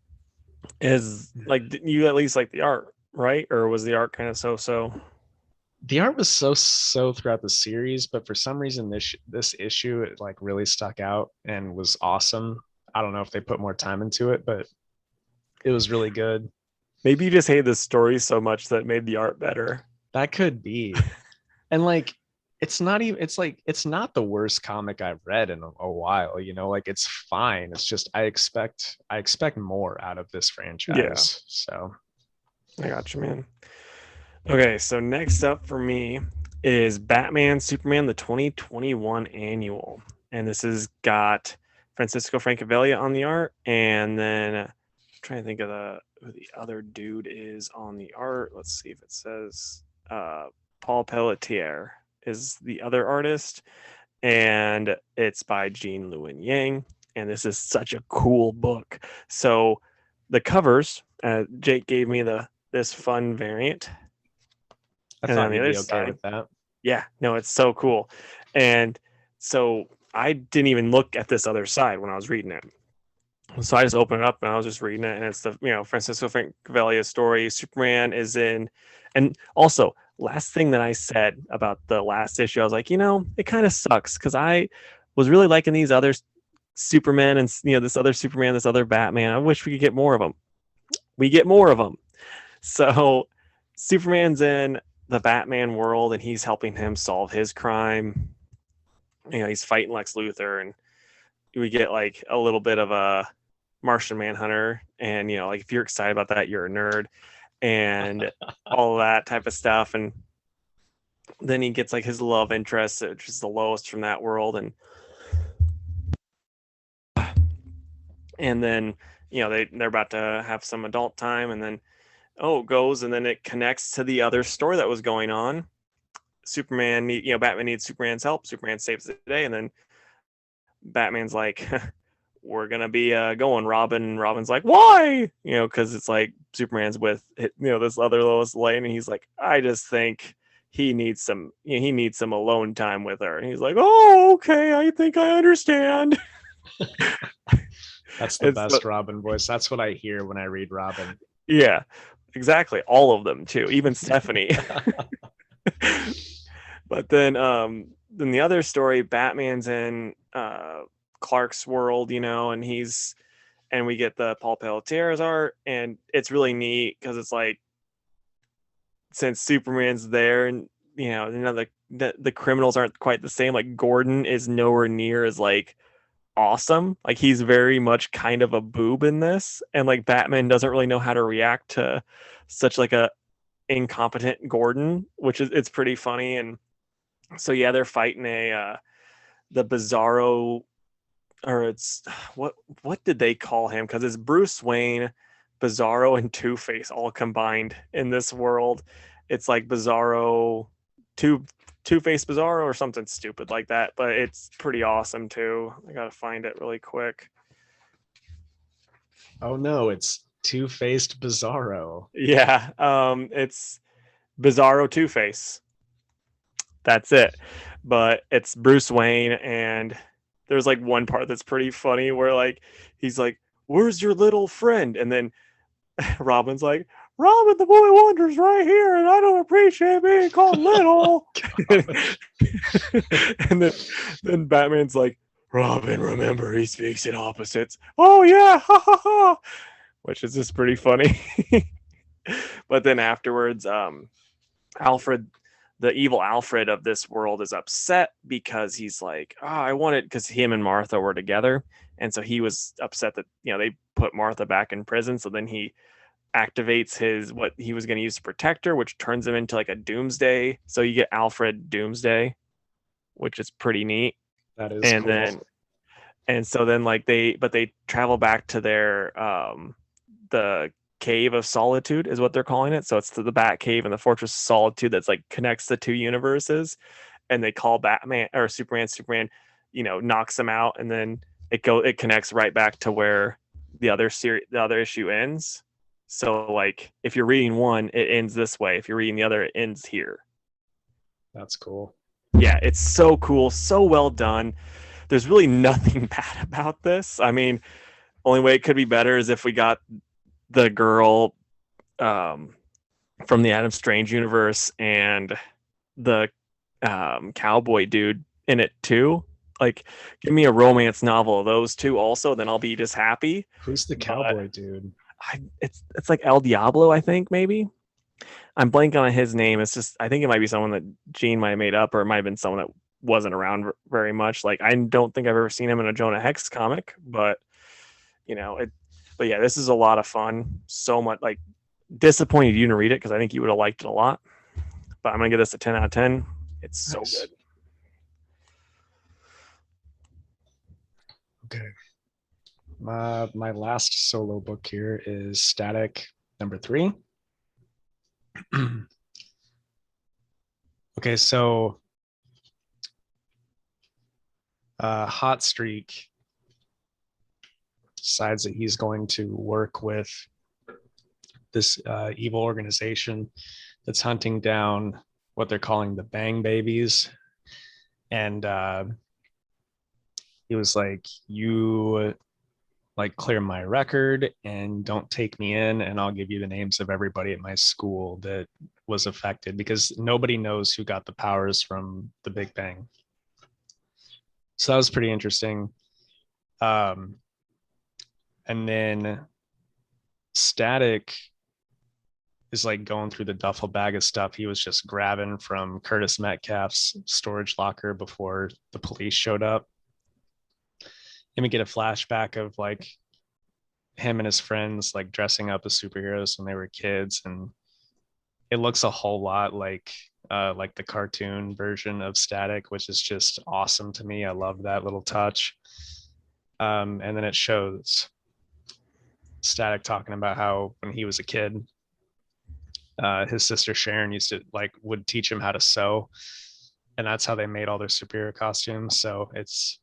Is like, you at least like the art, right? Or was the art kind of so? The art was so throughout the series, but for some reason this issue, it like really stuck out and was awesome. I don't know if they put more time into it, but it was really good. Maybe you just hated the story so much that made the art better. That could be. And like, it's not the worst comic I've read in a while, like it's fine. It's just I expect more out of this franchise. Yeah. So I got you, man. Okay, so next up for me is Batman Superman the 2021 annual. And this has got Francisco Francavilla on the art, and then I'm trying to think of who the other dude is on the art. Let's see if it says Paul Pelletier is the other artist, and it's by Jean Lewin Yang. And this is such a cool book. So the covers, Jake gave me this fun variant. I And thought on the you'd other be okay side, with that. yeah, no, it's so cool. And so I didn't even look at this other side when I was reading it. So I just opened it up and I was just reading it, and it's the Francisco Francavilla story. Superman is in, and also last thing that I said about the last issue, I was like, it kind of sucks because I was really liking these other Superman and this other Superman, this other Batman. I wish we could get more of them. We get more of them. So Superman's in the Batman world and he's helping him solve his crime. He's fighting Lex Luthor, and we get like a little bit of a Martian Manhunter, and like if you're excited about that, you're a nerd, and all of that type of stuff. And then he gets like his love interest, which is the lowest from that world, and then they're about to have some adult time, and then it goes, and then it connects to the other story that was going on. Batman needs Superman's help. Superman saves the day, and then Batman's like, we're gonna be going. Robin's like, why? Because it's like Superman's with this other Lois Lane, and he's like, I just think he needs some alone time with her. And he's like, oh, okay, I think I understand. That's the best Robin voice. That's what I hear when I read Robin. Yeah, exactly. All of them too, even Stephanie. But then the other story, Batman's in Clark's world, and we get the Paul Pelletier's art, and it's really neat because it's like, since Superman's there, and the criminals aren't quite the same. Like Gordon is nowhere near as like awesome. Like he's very much kind of a boob in this, and like Batman doesn't really know how to react to such like a incompetent Gordon, which is, it's pretty funny. And so yeah, they're fighting the Bizarro, or it's what did they call him? Because it's Bruce Wayne, Bizarro, and Two-Face all combined in this world. It's like Bizarro, Two-Face Bizarro, or something stupid like that. But it's pretty awesome too. I gotta find it really quick. Oh no, it's Two-Faced Bizarro. Yeah, it's Bizarro Two-Face. That's it. But it's Bruce Wayne, and there's like one part that's pretty funny where like he's like, where's your little friend? And then Robin's like, Robin the Boy Wonder's right here, and I don't appreciate being called little. And then Batman's like, Robin, remember, he speaks in opposites. Oh yeah, ha ha ha. Which is just pretty funny. But then afterwards, Alfred, the evil Alfred of this world, is upset because he's like, I wanted, because him and Martha were together, and so he was upset that they put Martha back in prison. So then he activates what he was going to use to protect her, which turns him into like a Doomsday. So you get Alfred Doomsday, which is pretty neat. That is and cool. so then like they travel back to their the Cave of Solitude is what they're calling it. So it's the Bat Cave and the Fortress of Solitude that's like connects the two universes, and they call Batman or Superman, knocks them out, and then it connects right back to where the other issue ends. So like if you're reading one, it ends this way. If you're reading the other, it ends here. That's cool. Yeah, it's so cool, so well done. There's really nothing bad about this. I mean, only way it could be better is if we got the girl from the Adam Strange universe and the cowboy dude in it too. Like, give me a romance novel of those two also, then I'll be just happy. Who's the cowboy dude? It's like El Diablo, I think, maybe. I'm blanking on his name. It's just, I think it might be someone that Gene might have made up, or it might have been someone that wasn't around very much. Like, I don't think I've ever seen him in a Jonah Hex comic, but but yeah, this is a lot of fun. So much, like, disappointed you didn't read it because I think you would have liked it a lot. But I'm gonna give this a 10 out of 10. It's so good. Okay. My last solo book here is Static #3. Okay, so Hot Streak decides that he's going to work with this evil organization that's hunting down what they're calling the Bang Babies. And he was like, you like clear my record and don't take me in, and I'll give you the names of everybody at my school that was affected, because nobody knows who got the powers from the Big Bang. So that was pretty interesting. And then Static is like going through the duffel bag of stuff he was just grabbing from Curtis Metcalf's storage locker before the police showed up. And we get a flashback of like him and his friends like dressing up as superheroes when they were kids, and it looks a whole lot like the cartoon version of Static, which is just awesome to me. I love that little touch. And then it shows Static talking about how when he was a kid, his sister Sharon used to like would teach him how to sew, and that's how they made all their superhero costumes. So it's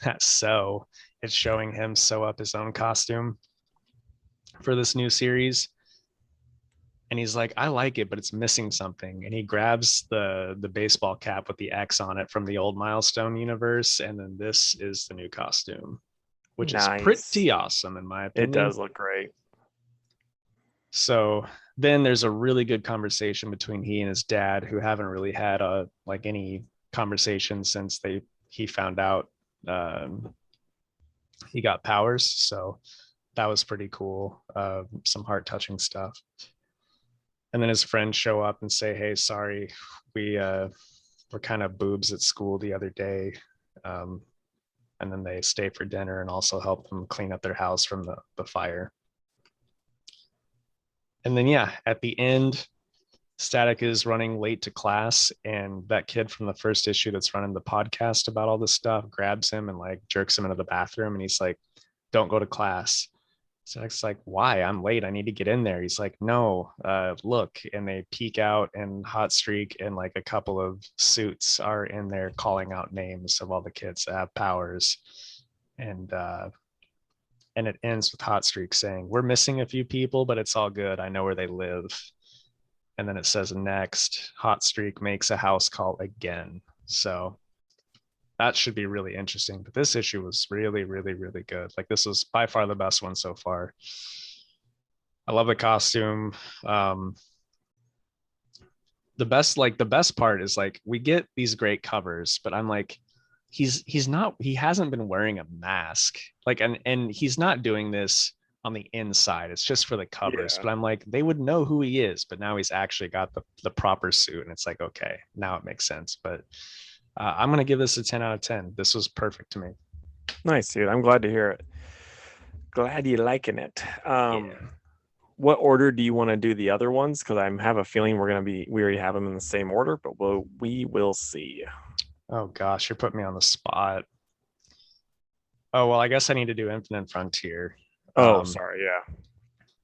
it's showing him sew up his own costume for this new series. And he's like, I like it, but it's missing something. And he grabs the baseball cap with the X on it from the old Milestone universe, and then this is the new costume, which is pretty awesome in my opinion. It does look great. So then there's a really good conversation between he and his dad, who haven't really had any conversation since he found out he got powers. So that was pretty cool. Some heart touching stuff. And then his friends show up and say, hey, sorry, we were kind of boobs at school the other day. And then they stay for dinner and also help them clean up their house from the fire. And then, yeah, at the end, Static is running late to class, and that kid from the first issue that's running the podcast about all this stuff grabs him and like jerks him into the bathroom, and he's like, don't go to class. Static's like, why? I'm late. I need to get in there. He's like, no, look. And they peek out, and Hot Streak and like a couple of suits are in there calling out names of all the kids that have powers. And it ends with Hot Streak saying, we're missing a few people, but it's all good. I know where they live. And then it says next, Hot Streak makes a house call again. So that should be really interesting. But this issue was really, really, really good. Like, this was by far the best one so far. I love the costume. The best part is like we get these great covers, but I'm like, he hasn't been wearing a mask. Like, and he's not doing this on the inside. It's just for the covers. Yeah. But I'm like, they would know who he is, but now he's actually got the proper suit. And it's like, okay, now it makes sense. But I'm going to give this a 10 out of 10. This was perfect to me. Nice, dude. I'm glad to hear it. Glad you're liking it. What order do you want to do the other ones? Because I have a feeling we already have them in the same order, but we will see. Oh gosh, you're putting me on the spot. Oh, well, I guess I need to do Infinite Frontier. Oh, sorry, yeah.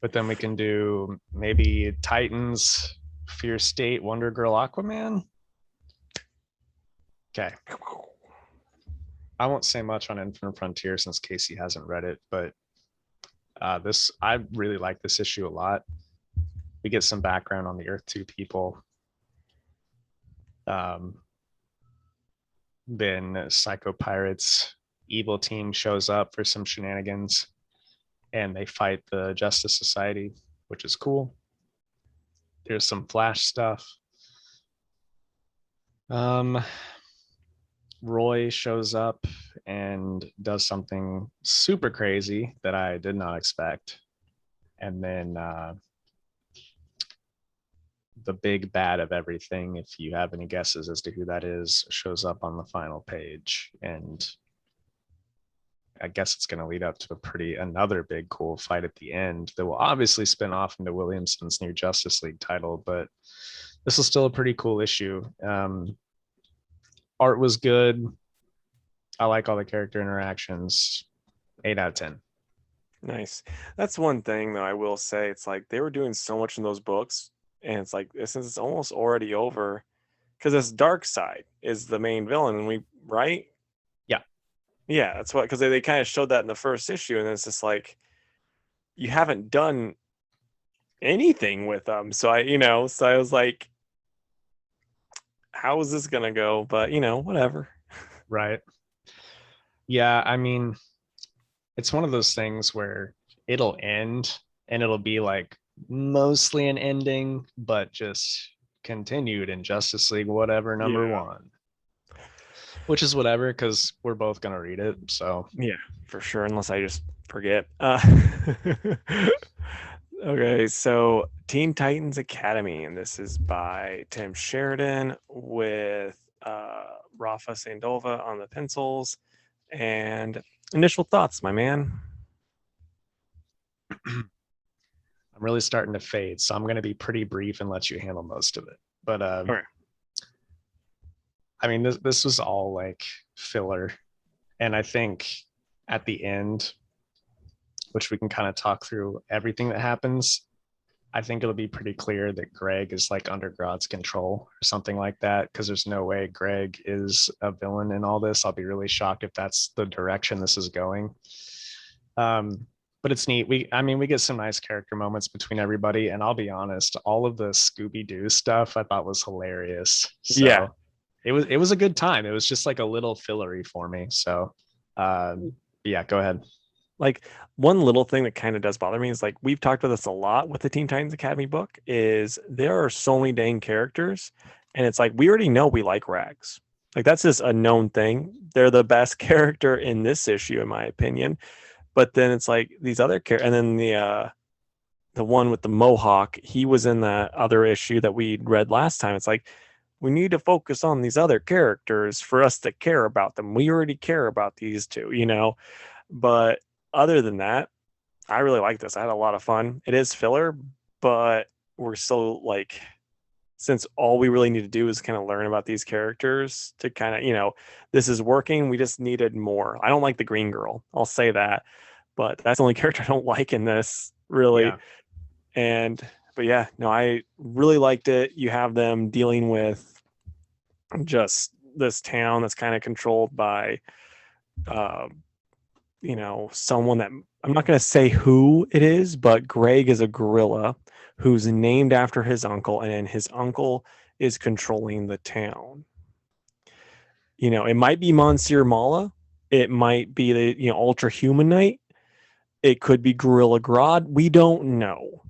But then we can do maybe Titans, Fear State, Wonder Girl, Aquaman. Okay. I won't say much on Infinite Frontier since Casey hasn't read it, but I really like this issue a lot. We get some background on the Earth 2 people. Then Psycho Pirates evil team shows up for some shenanigans, and they fight the Justice Society, which is cool. There's some Flash stuff. Roy shows up and does something super crazy that I did not expect. And then the big bad of everything, if you have any guesses as to who that is, shows up on the final page. And I guess it's going to lead up to another big cool fight at the end that will obviously spin off into Williamson's new Justice League title, but this is still a pretty cool issue. Art was good. I like all the character interactions. 8 out of 10. Nice. That's one thing though I will say. It's like they were doing so much in those books, and it's like since it's almost already over, because this dark side is the main villain, and we right? Yeah. Yeah, that's what because they kind of showed that in the first issue, and it's just like you haven't done anything with them. So so I was like, how is this gonna go? But whatever. Right. Yeah, I mean, it's one of those things where it'll end and it'll be like mostly an ending, but just continued in Justice League, whatever, number Yeah. one, which is whatever because we're both going to read it. So, Yeah, for sure, unless I just forget. Okay, so Teen Titans Academy, and this is by Tim Sheridan with Rafa Sandova on the pencils. And initial thoughts, my man. I'm really starting to fade. So, I'm going to be pretty brief and let you handle most of it. But, Okay. I mean, this was all like filler. And I think at the end, which we can kind of talk through everything that happens, I think it'll be pretty clear that Greg is like under Grodd's control or something like that. Because there's no way Greg is a villain in all this. I'll be really shocked if that's the direction this is going. But it's neat. We get some nice character moments between everybody, and I'll be honest, all of the Scooby Doo stuff I thought was hilarious. So Yeah. it was a good time. It was just like a little fillery for me. So yeah, go ahead. Like one little thing that kind of does bother me is like we've talked about this a lot with the Teen Titans Academy book is there are so many dang characters, and it's like we already know we like Rags. Like that's just a known thing. They're the best character in this issue, in my opinion. But then it's like these other characters, and then the one with the mohawk, he was in the other issue that we read last time. It's like we need to focus on these other characters for us to care about them. We already care about these two. But other than that, I really like this. I had a lot of fun. It is filler, but we're still like, since all we really need to do is kind of learn about these characters to kind of, this is working. We just needed more. I don't like the green girl. I'll say that, but that's the only character I don't like in this, really. Yeah. But yeah, no, I really liked it. You have them dealing with just this town that's kind of controlled by, uh, someone that I'm not going to say who it is, but Greg is a gorilla who's named after his uncle, and his uncle is controlling the town. It might be Monsieur Mala, it might be the Ultra Human Knight, it could be Gorilla Grodd. We don't know,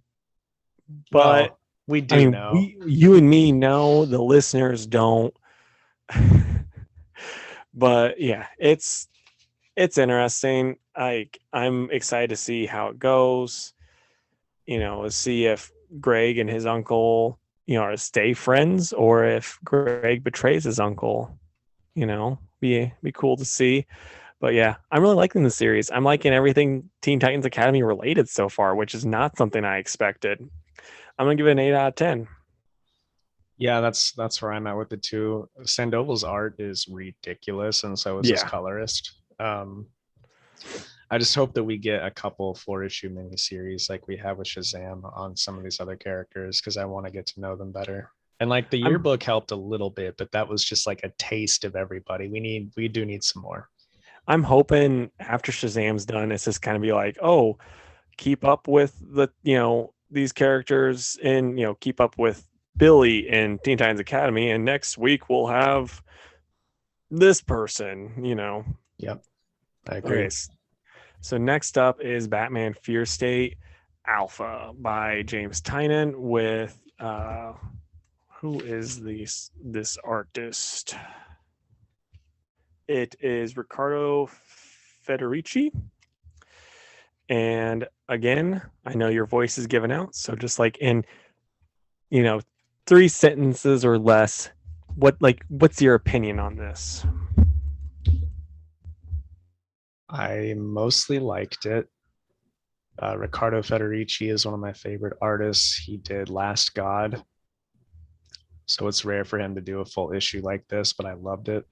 but Well, we I do mean, know. you and me know, the listeners don't. But yeah, it's interesting. I'm excited to see how it goes. See if Greg and his uncle, are stay friends, or if Greg betrays his uncle. Be cool to see. But yeah, I'm really liking the series. I'm liking everything Teen Titans Academy related so far, which is not something I expected. I'm gonna give it an 8 out of 10. Yeah, that's where I'm at with the two. Sandoval's art is ridiculous, and so is his Yeah, colorist. I just hope that we get a couple 4-issue miniseries like we have with Shazam on some of these other characters because I want to get to know them better. And like the I'm yearbook helped a little bit, but that was just like a taste of everybody. We do need some more. I'm hoping after Shazam's done, it's just kind of be like, oh, keep up with these characters, and keep up with Billy in Teen Titans Academy, and next week we'll have this person. Yep, I agree. Okay, so next up is Batman Fear State Alpha by James Tynion with who is this artist? It is Riccardo Federici. And again, I know your voice is given out, so just like in 3 sentences or less, what's your opinion on this? I mostly liked it. Riccardo Federici is one of my favorite artists. He did Last God, so it's rare for him to do a full issue like this, but I loved it.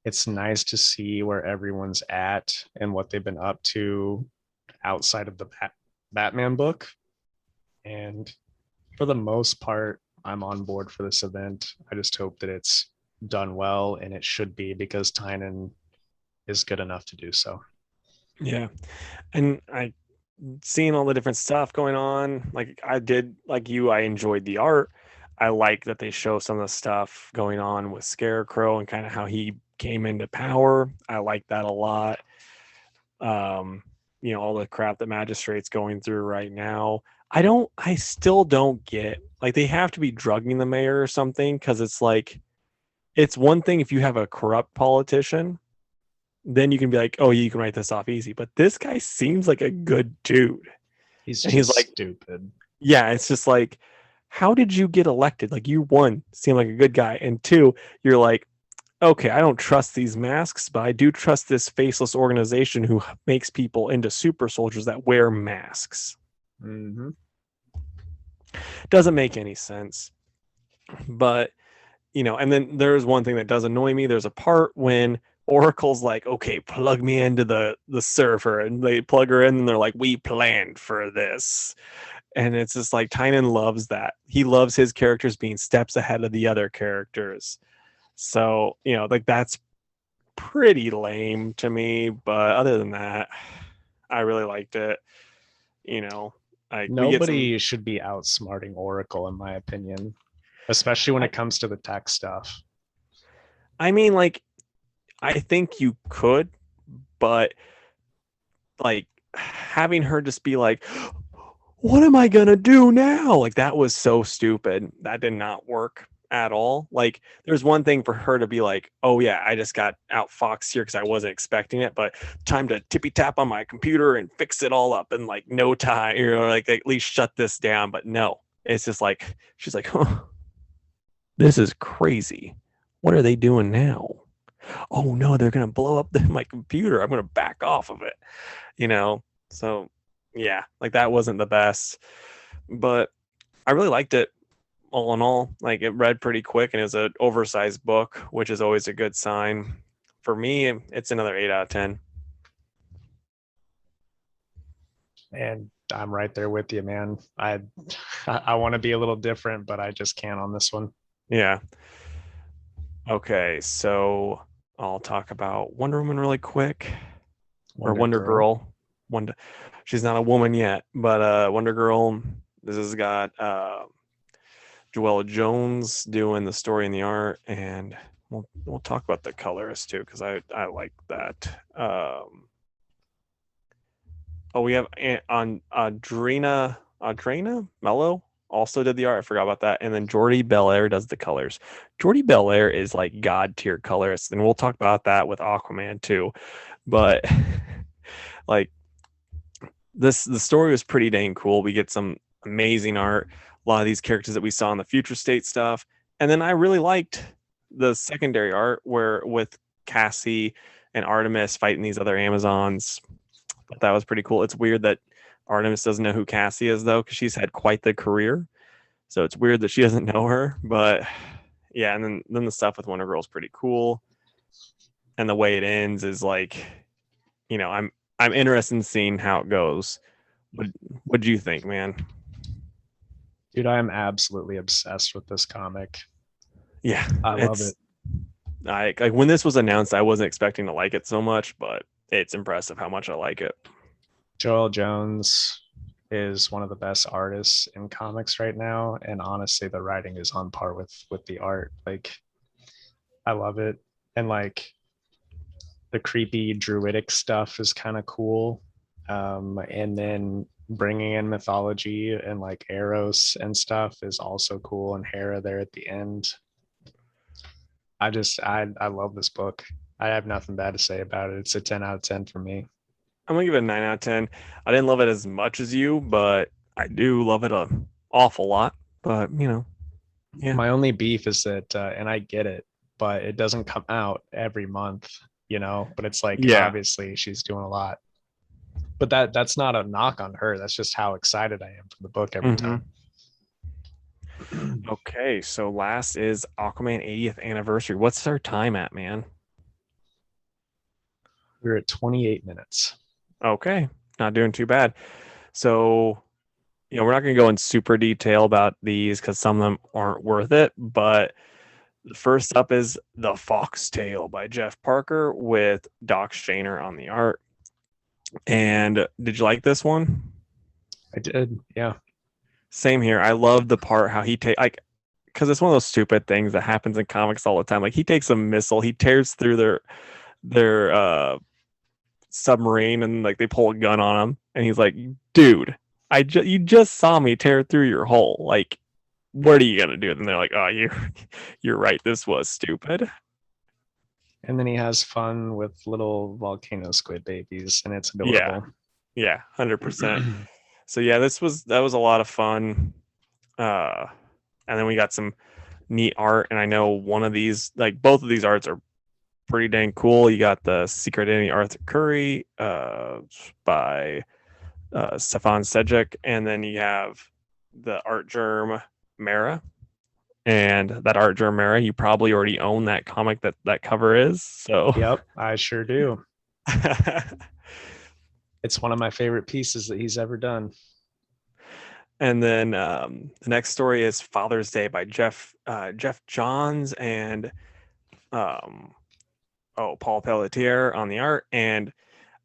it's nice to see where everyone's at and what they've been up to outside of the Batman book. And for the most part, I'm on board for this event. I just hope that it's done well, and it should be because Tynan is good enough to do so. Yeah. And I seeing all the different stuff going on, like I did, like you, I enjoyed the art. I like that they show some of the stuff going on with Scarecrow and kind of how he came into power. I like that a lot. Um, all the crap that Magistrate's going through right now. I still don't get, like, they have to be drugging the mayor or something, because it's like, it's one thing if you have a corrupt politician, then you can be like, oh, you can write this off easy. But this guy seems like a good dude. He's And just he's like, stupid. yeah, it's just like, how did you get elected? Like, you, one, seem like a good guy. And two, you're like, okay, I don't trust these masks, but I do trust this faceless organization who makes people into super soldiers that wear masks. Mm-hmm. Doesn't make any sense. But, and then there's one thing that does annoy me. There's a part when Oracle's like, okay, plug me into the server, and they plug her in and they're like, we planned for this. And it's just like, Tynan loves that. He loves his characters being steps ahead of the other characters. So, like, that's pretty lame to me. But other than that, I really liked it. Like, we get some. Nobody should be outsmarting Oracle, in my opinion, especially when it comes to the tech stuff. I mean, like, I think you could, but like, having her just be like, what am I gonna do now? Like, that was so stupid. That did not work at all. Like, there's one thing for her to be like, oh yeah, I just got outfoxed here because I wasn't expecting it, but time to tippy tap on my computer and fix it all up in like no time, like at least shut this down. But no, it's just like, she's like, huh, this is crazy. What are they doing now? Oh no, they're gonna blow up my computer. I'm gonna back off of it. So yeah, like, that wasn't the best, but I really liked it. All in all, like, it read pretty quick, and it was an oversized book, which is always a good sign. For me, it's another 8 out of 10. And I'm right there with you, man. I want to be a little different, but I just can't on this one. Yeah. Okay, so I'll talk about Wonder Woman really quick. Or Wonder Girl. She's not a woman yet, but Wonder Girl. This has got Joella Jones doing the story and the art, and we'll talk about the colorist too, because I like that. We have on Adrena Mello also did the art. I forgot about that. And then Jordi Belair does the colors. Jordi Belair is like god tier colorist, and we'll talk about that with Aquaman too. But like, the story was pretty dang cool. We get some amazing art, a lot of these characters that we saw in the future state stuff. And then I really liked the secondary art where with Cassie and Artemis fighting these other Amazons. That was pretty cool. It's weird that Artemis doesn't know who Cassie is, though, because she's had quite the career. So it's weird that she doesn't know her. But yeah, and then the stuff with Wonder Girl is pretty cool. And the way it ends is like, I'm interested in seeing how it goes. What do you think, man? Dude, I am absolutely obsessed with this comic. Yeah, I love it. Like, when this was announced, I wasn't expecting to like it so much, but it's impressive how much I like it. Joel Jones is one of the best artists in comics right now, and honestly, the writing is on par with the art. Like, I love it, and like the creepy druidic stuff is kind of cool. And then bringing in mythology and like Eros and stuff is also cool, and Hera there at the end. I love this book. I have nothing bad to say about it. It's a 10 out of 10 for me. I'm gonna give it a 9 out of 10. I didn't love it as much as you, but I do love it an awful lot. But yeah. My only beef is that, and I get it, but it doesn't come out every month, But it's like, Yeah. Obviously she's doing a lot. But that's not a knock on her. That's just how excited I am for the book every time. Okay, so last is Aquaman 80th anniversary. What's our time at, man? We're at 28 minutes. Okay, not doing too bad. So, we're not going to go in super detail about these because some of them aren't worth it. But the first up is The Foxtail by Jeff Parker with Doc Shaner on the art. And did you like this one? I did, yeah. Same here. I love the part how he because it's one of those stupid things that happens in comics all the time. Like he takes a missile, he tears through their submarine, and like they pull a gun on him, and he's like, "Dude, you just saw me tear through your hull. Like, what are you gonna do?" And they're like, "Oh, you're right. This was stupid." And then he has fun with little volcano squid babies, and it's Yeah, adorable. yeah, 100%. So yeah, that was a lot of fun. And then we got some neat art, and I know one of these, like both of these arts are pretty dang cool. You got the Secret Identity Arthur Curry by Stefan Sejic, and then you have the Art Germ Mara. And that Art Germ Mara, you probably already own that comic that cover is. So Yep, I sure do. It's one of my favorite pieces that he's ever done. And then the next story is Father's Day by Jeff Johns and Paul Pelletier on the art. And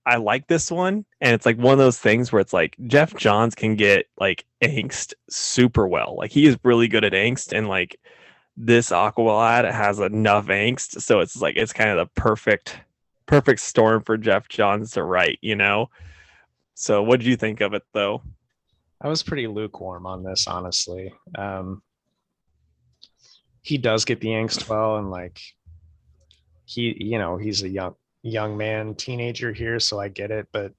I like this one. And it's like one of those things where it's like Jeff Johns can get like angst super well. Like he is really good at angst, and like this Aqualad has enough angst. So it's like it's kind of the perfect storm for Jeff Johns to write, So what did you think of it though? I was pretty lukewarm on this, honestly. He does get the angst well, and like he's a young man, teenager here, so I get it, but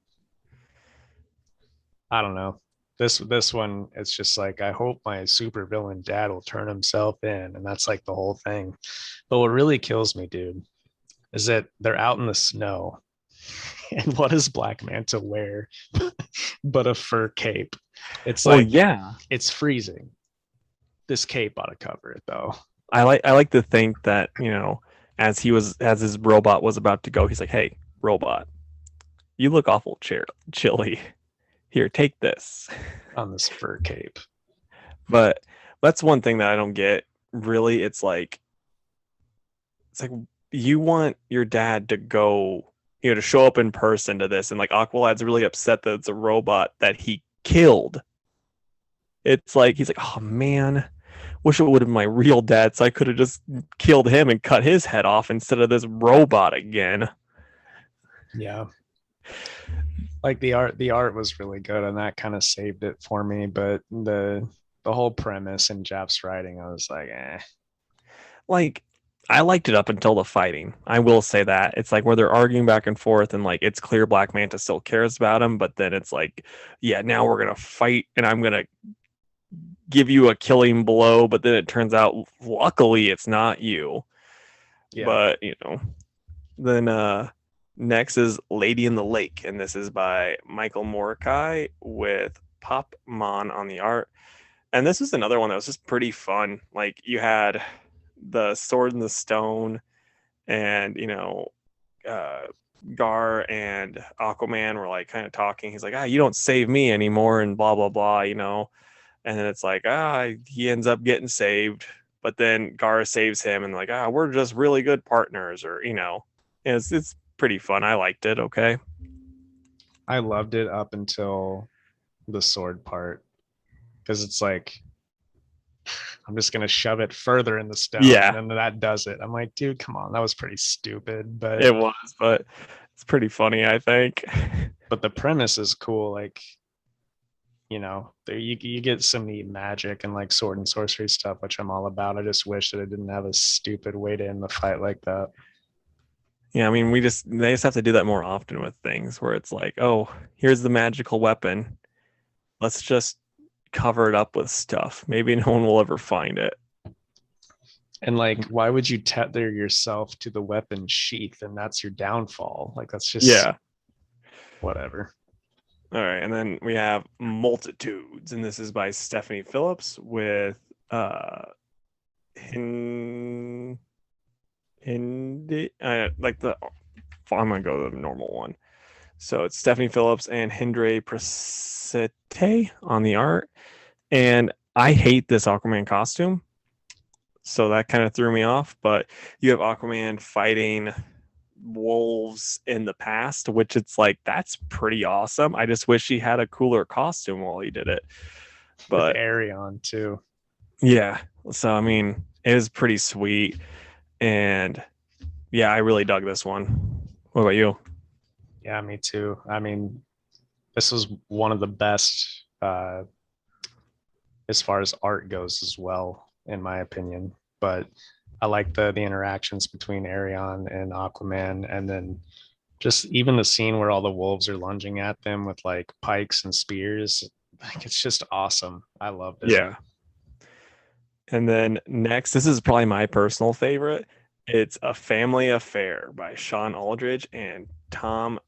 I don't know. This one, it's just like I hope my supervillain dad will turn himself in, and that's like the whole thing. But what really kills me, dude, is that they're out in the snow, and what does Black Manta wear but a fur cape? It's Well, like yeah. it's freezing. This cape ought to cover it, though. I like to think that, as his robot was about to go, he's like, "Hey, robot, you look awful chilly. Here, take this." On this fur cape. But that's one thing that I don't get. Really, it's like you want your dad to go, to show up in person to this, and like Aqualad's really upset that it's a robot that he killed. It's like he's like, "Oh man, wish it would have been my real dad, so I could have just killed him and cut his head off instead of this robot again." Yeah. Like the art was really good, and that kind of saved it for me, but the whole premise and Jeff's writing, I was like, eh. Like, I liked it up until the fighting. I will say that. It's like where they're arguing back and forth, and like it's clear Black Manta still cares about him, but then it's like, yeah, now we're gonna fight, and I'm gonna give you a killing blow, but then it turns out luckily it's not you. Yeah. But then next is Lady in the Lake, and this is by Michael Mordecai with Pop Mon on the art. And this is another one that was just pretty fun. Like you had the Sword in the Stone, and Gar and Aquaman were like kind of talking. He's like, "You don't save me anymore," and blah blah blah, And then it's like, he ends up getting saved, but then Gar saves him, and like, we're just really good partners, or it's pretty fun. I liked it. Okay. I loved it up until the sword part, because it's like I'm just gonna shove it further in the stone, Yeah, and then that does it. I'm like, dude, come on, that was pretty stupid, but it was, but it's pretty funny, I think. the premise is cool. Like, there you get some neat magic and like sword and sorcery stuff, which I'm all about. I just wish that it didn't have a stupid way to end the fight like that. Yeah, I mean, they just have to do that more often with things where it's like, oh, here's the magical weapon. Let's just cover it up with stuff. Maybe no one will ever find it. And like, why would you tether yourself to the weapon sheath and that's your downfall? Like, that's just whatever. All right, and then we have Multitudes, and this is by Stephanie Phillips with like the I'm gonna go to the normal one. So it's Stephanie Phillips and Hindre Presete on the art. And I hate this Aquaman costume. So that kind of threw me off. But you have Aquaman fighting wolves in the past, which it's like, that's pretty awesome. I just wish he had a cooler costume while he did it. With But Arion too. yeah. So, I mean, it was pretty sweet. And yeah, I really dug this one. What about you? Yeah, me too. I mean, this was one of the best as far as art goes as well, in my opinion. But I like the interactions between Arion and Aquaman, and then just even the scene where all the wolves are lunging at them with like pikes and spears. Like it's just awesome. I loved it. Yeah. And then next, this is probably my personal favorite. It's A Family Affair by Sean Aldridge and Tom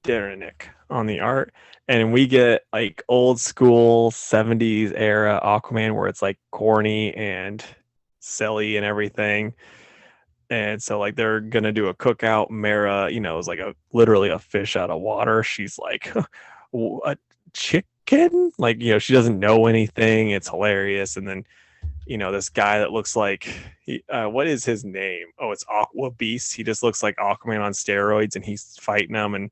Derenick on the art. And we get like old school 70s era Aquaman where it's like corny and silly and everything. And so like they're gonna do a cookout. Mara, is like a literally a fish out of water. She's like a chicken, like she doesn't know anything. It's hilarious. And then this guy that looks like what is his name? Oh, it's Aqua Beast. He just looks like Aquaman on steroids, and he's fighting them, and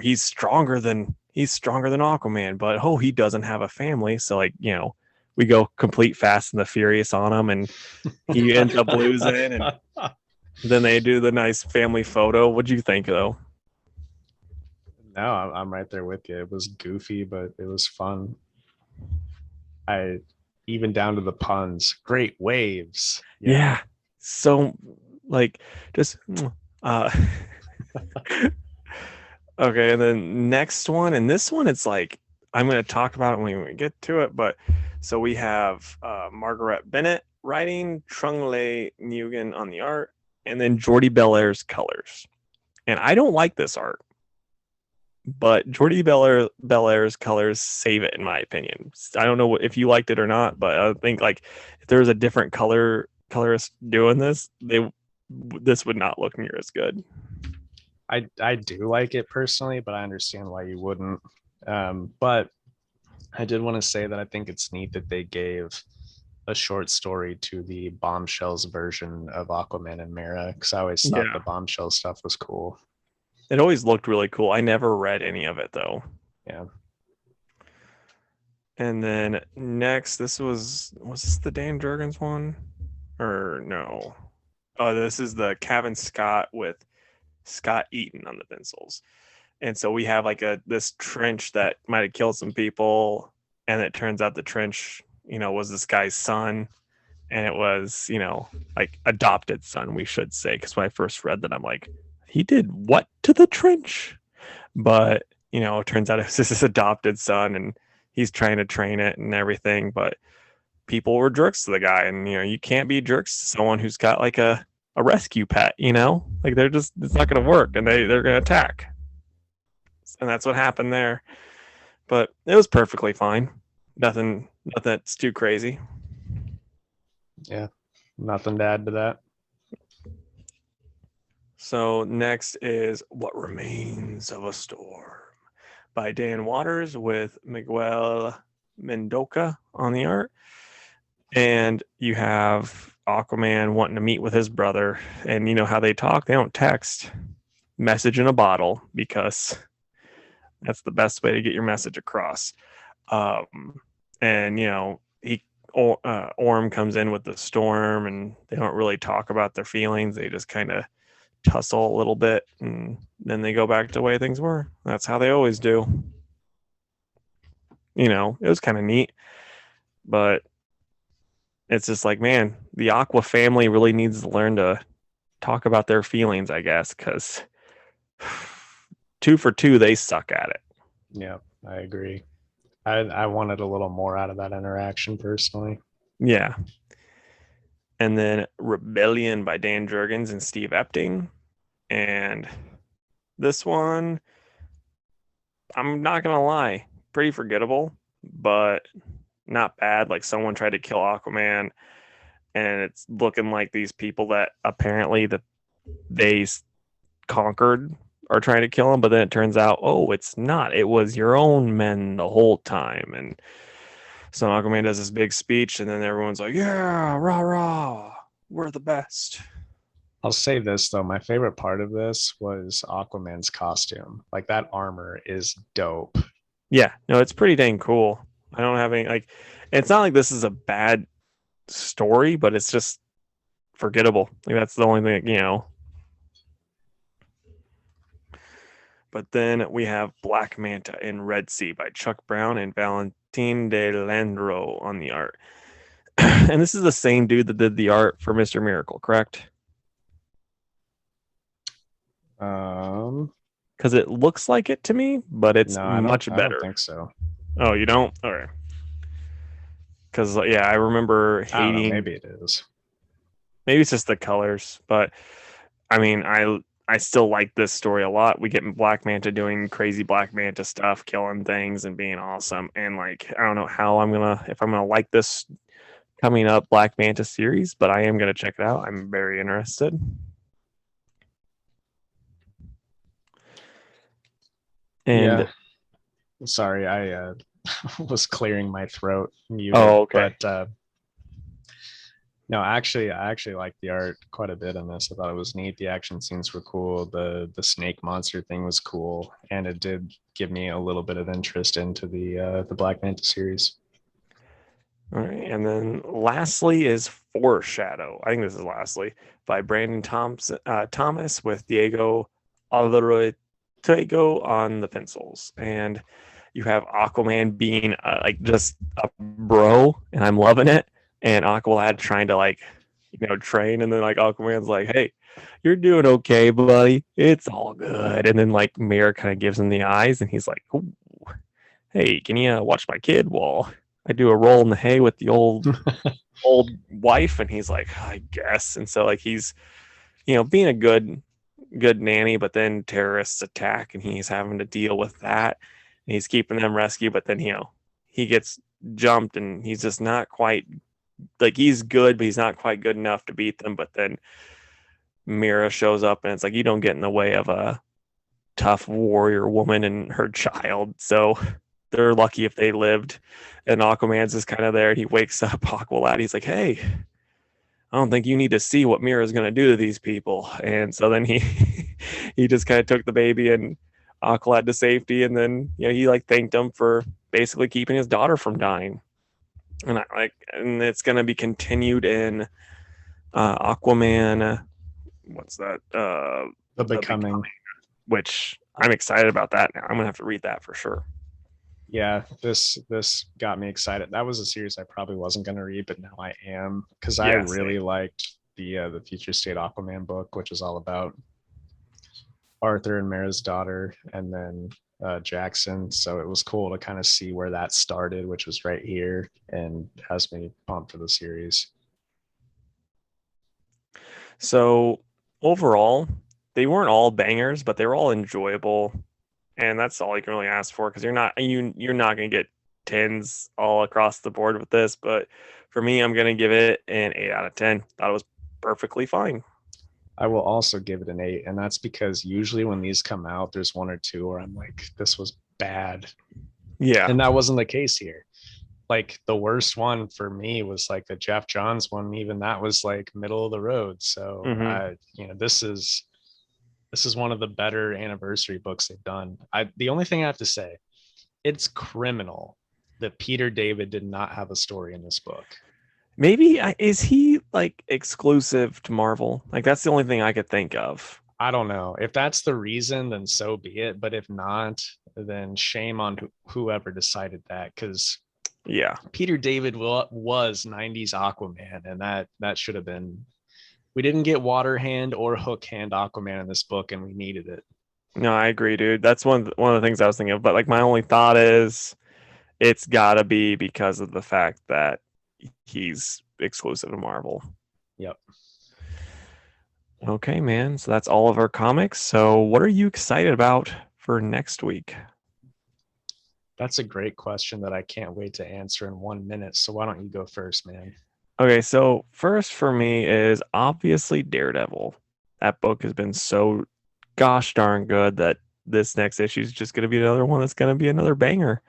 he's stronger than Aquaman, but he doesn't have a family, so like we go complete Fast and the Furious on him, and he ends up losing, and then they do the nice family photo. What'd you think though? No, I'm right there with you. It was goofy, but it was fun. I even down to the puns. Great waves. Yeah. So like just okay, and then next one, and this one it's like I'm going to talk about it when we get to it, but so we have Margaret Bennett writing, Trung Le Nguyen on the art, and then Jordi Belair's colors. And I don't like this art, but Jordi Belair's colors save it in my opinion. I don't know if you liked it or not, but I think like if there was a different colorist doing this, this would not look near as good. I do like it personally, but I understand why you wouldn't. But I did want to say that I think it's neat that they gave a short story to the Bombshells version of Aquaman and Mara, because I always thought the Bombshell stuff was cool. It always looked really cool. I never read any of it though. Yeah. And then next, was this the Dan Jurgens one? Or no? Oh, this is the Kevin Scott with Scott Eaton on the pencils. And so we have like this trench that might have killed some people, and it turns out the trench, was this guy's son, and it was, like adopted son, we should say, because when I first read that, I'm like, he did what to the trench? But it turns out it's just his adopted son, and he's trying to train it and everything. But people were jerks to the guy, and you can't be jerks to someone who's got like a rescue pet. Like it's not going to work, and they're going to attack. And that's what happened there. But it was perfectly fine. Nothing that's too crazy. Yeah, nothing to add to that. So next is What Remains of a Storm by Dan Waters with Miguel Mendoca on the art. And you have Aquaman wanting to meet with his brother. And you know how they talk? They don't text. Message in a bottle, because that's the best way to get your message across. And Orm comes in with the storm, and they don't really talk about their feelings. They just kind of tussle a little bit, and then they go back to the way things were. That's how they always do. It was kind of neat, but it's just like, man, the Aqua family really needs to learn to talk about their feelings, I guess, because 2 for 2, they suck at it. Yeah, I agree. I wanted a little more out of that interaction personally. Yeah. And then Rebellion by Dan Jurgens and Steve Epting. And this one, I'm not going to lie, pretty forgettable, but not bad. Like someone tried to kill Aquaman, and it's looking like these people that apparently that they conquered are trying to kill him, but then it turns out, oh, it's not. It was your own men the whole time. And so Aquaman does this big speech, and then everyone's like, yeah, rah, rah, we're the best. I'll say this though, my favorite part of this was Aquaman's costume. Like that armor is dope. Yeah, no, it's pretty dang cool. I don't have any, like, it's not like this is a bad story, but it's just forgettable. Like, that's the only thing, But then we have Black Manta in Red Sea by Chuck Brown and Valentin de Landro on the art. And this is the same dude that did the art for Mr. Miracle, correct? Because it looks like it to me, but it's much better. I don't think so. Oh, you don't? All right. Because yeah, I remember hating. Maybe it is. Maybe it's just the colors, but I mean, I still like this story a lot. We get Black Manta doing crazy Black Manta stuff, killing things and being awesome. And like, I don't know how if I'm gonna like this coming up Black Manta series, but I am gonna check it out. I'm very interested. And yeah. Sorry, I was clearing my throat. Muted, oh, okay. But no, actually, I actually liked the art quite a bit in this. I thought it was neat. The action scenes were cool. The snake monster thing was cool, and it did give me a little bit of interest into the Black Manta series. All right, and then lastly is Foreshadow. I think this is lastly by Brandon Thomas with Diego Alvarado on the pencils, and you have Aquaman being like just a bro, and I'm loving it. And Aqualad trying to like, train, and then like Aquaman's like, "Hey, you're doing okay, buddy. It's all good." And then like Mira kind of gives him the eyes, and he's like, "Ooh, hey, can you watch my kid while I do a roll in the hay with the old wife?" And he's like, "I guess." And so like he's, being a good nanny, but then terrorists attack, and he's having to deal with that. And he's keeping them rescued, but then he gets jumped, and he's just not quite. Like he's good, but he's not quite good enough to beat them. But then Mira shows up, and it's like you don't get in the way of a tough warrior woman and her child. So they're lucky if they lived. And Aquaman's just kind of there. And he wakes up Aqualad. He's like, "Hey, I don't think you need to see what Mira's going to do to these people." And so then he he just kind of took the baby and Aqualad to safety, and then he like thanked him for basically keeping his daughter from dying. And it's going to be continued in Aquaman. What's that? The Becoming, which I'm excited about that now. I'm going to have to read that for sure. Yeah, this got me excited. That was a series I probably wasn't going to read, but now I am, because I really liked the Future State Aquaman book, which is all about Arthur and Mara's daughter, and then Jackson. So it was cool to kind of see where that started, which was right here, and has me pumped for the series. So overall, they weren't all bangers, but they were all enjoyable, and that's all you can really ask for, because you're not going to get 10s all across the board with this. But for me, I'm going to give it an 8 out of 10. Thought it was perfectly fine. I will also give it an 8, and that's because usually when these come out, there's one or two where I'm like, this was bad. Yeah. And that wasn't the case here. Like the worst one for me was like the Jeff Johns one. Even that was like middle of the road. So this is one of the better anniversary books they've done. The only thing I have to say, it's criminal that Peter David did not have a story in this book. Maybe is he like exclusive to Marvel? Like that's the only thing I could think of. I don't know. If that's the reason, then so be it. But if not, then shame on whoever decided that. Because Peter David was 90s Aquaman, and that should have been. We didn't get Water Hand or Hook Hand Aquaman in this book, and we needed it. No, I agree, dude. That's one of the things I was thinking of. But like my only thought is, it's got to be because of the fact that he's exclusive to Marvel. Yep. Okay, man. So that's all of our comics. So what are you excited about for next week? That's a great question that I can't wait to answer in 1 minute. So why don't you go first, man? Okay, so first for me is obviously Daredevil. That book has been so gosh darn good that this next issue is just going to be another one that's going to be another banger.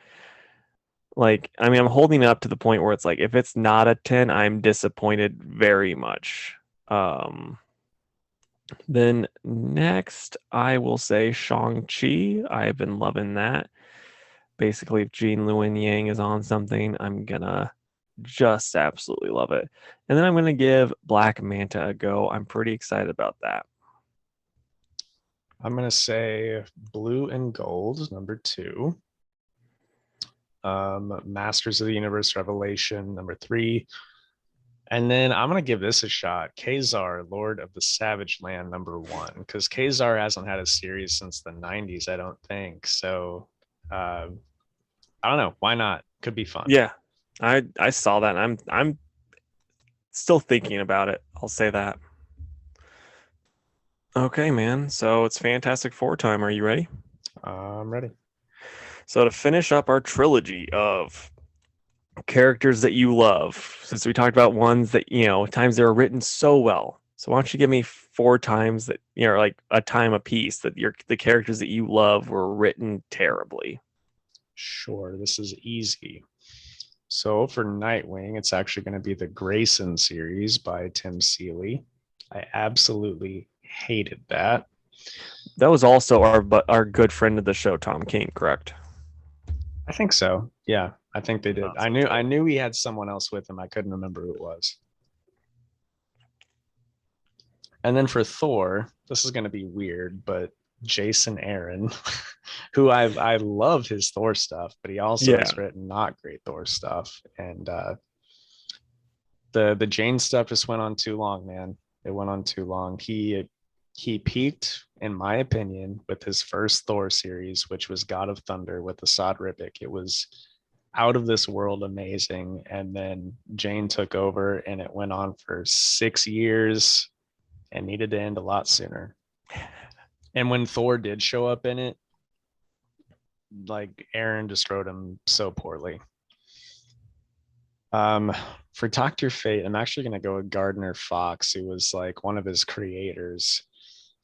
Like, I mean, I'm holding it up to the point where it's like, if it's not a 10, I'm disappointed very much. Then next, I will say Shang-Chi. I've been loving that. Basically, if Jean Lewin Yang is on something, I'm gonna just absolutely love it. And then I'm gonna give Black Manta a go. I'm pretty excited about that. I'm gonna say Blue and Gold, number 2. Masters of the Universe Revelation, number 3. And then I'm gonna give this a shot. Kazar, Lord of the Savage Land, number 1, because Kazar hasn't had a series since the '90s, I don't think. So I don't know. Why not? Could be fun. Yeah, I saw that. And I'm still thinking about it. I'll say that. Okay, man. So it's Fantastic Four time. Are you ready? I'm ready. So to finish up our trilogy of characters that you love, since we talked about ones that, times they were written so well. So why don't you give me 4 times that, like a time a piece that the characters that you love were written terribly. Sure, this is easy. So for Nightwing, it's actually going to be the Grayson series by Tim Seeley. I absolutely hated that. That was also our good friend of the show, Tom King, correct? I think so. Yeah, I think they did. I knew he had someone else with him. I couldn't remember who it was. And then for Thor, this is going to be weird, but Jason Aaron, who I love his Thor stuff, but he also has written not great Thor stuff. And the Jane stuff just went on too long, man. It went on too long. He peaked, in my opinion, with his first Thor series, which was God of Thunder with Asad Ribic. It was out of this world amazing. And then Jane took over and it went on for 6 years and needed to end a lot sooner. And when Thor did show up in it, like Aaron just wrote him so poorly. For Dr. Fate, I'm actually going to go with Gardner Fox, who was like one of his creators.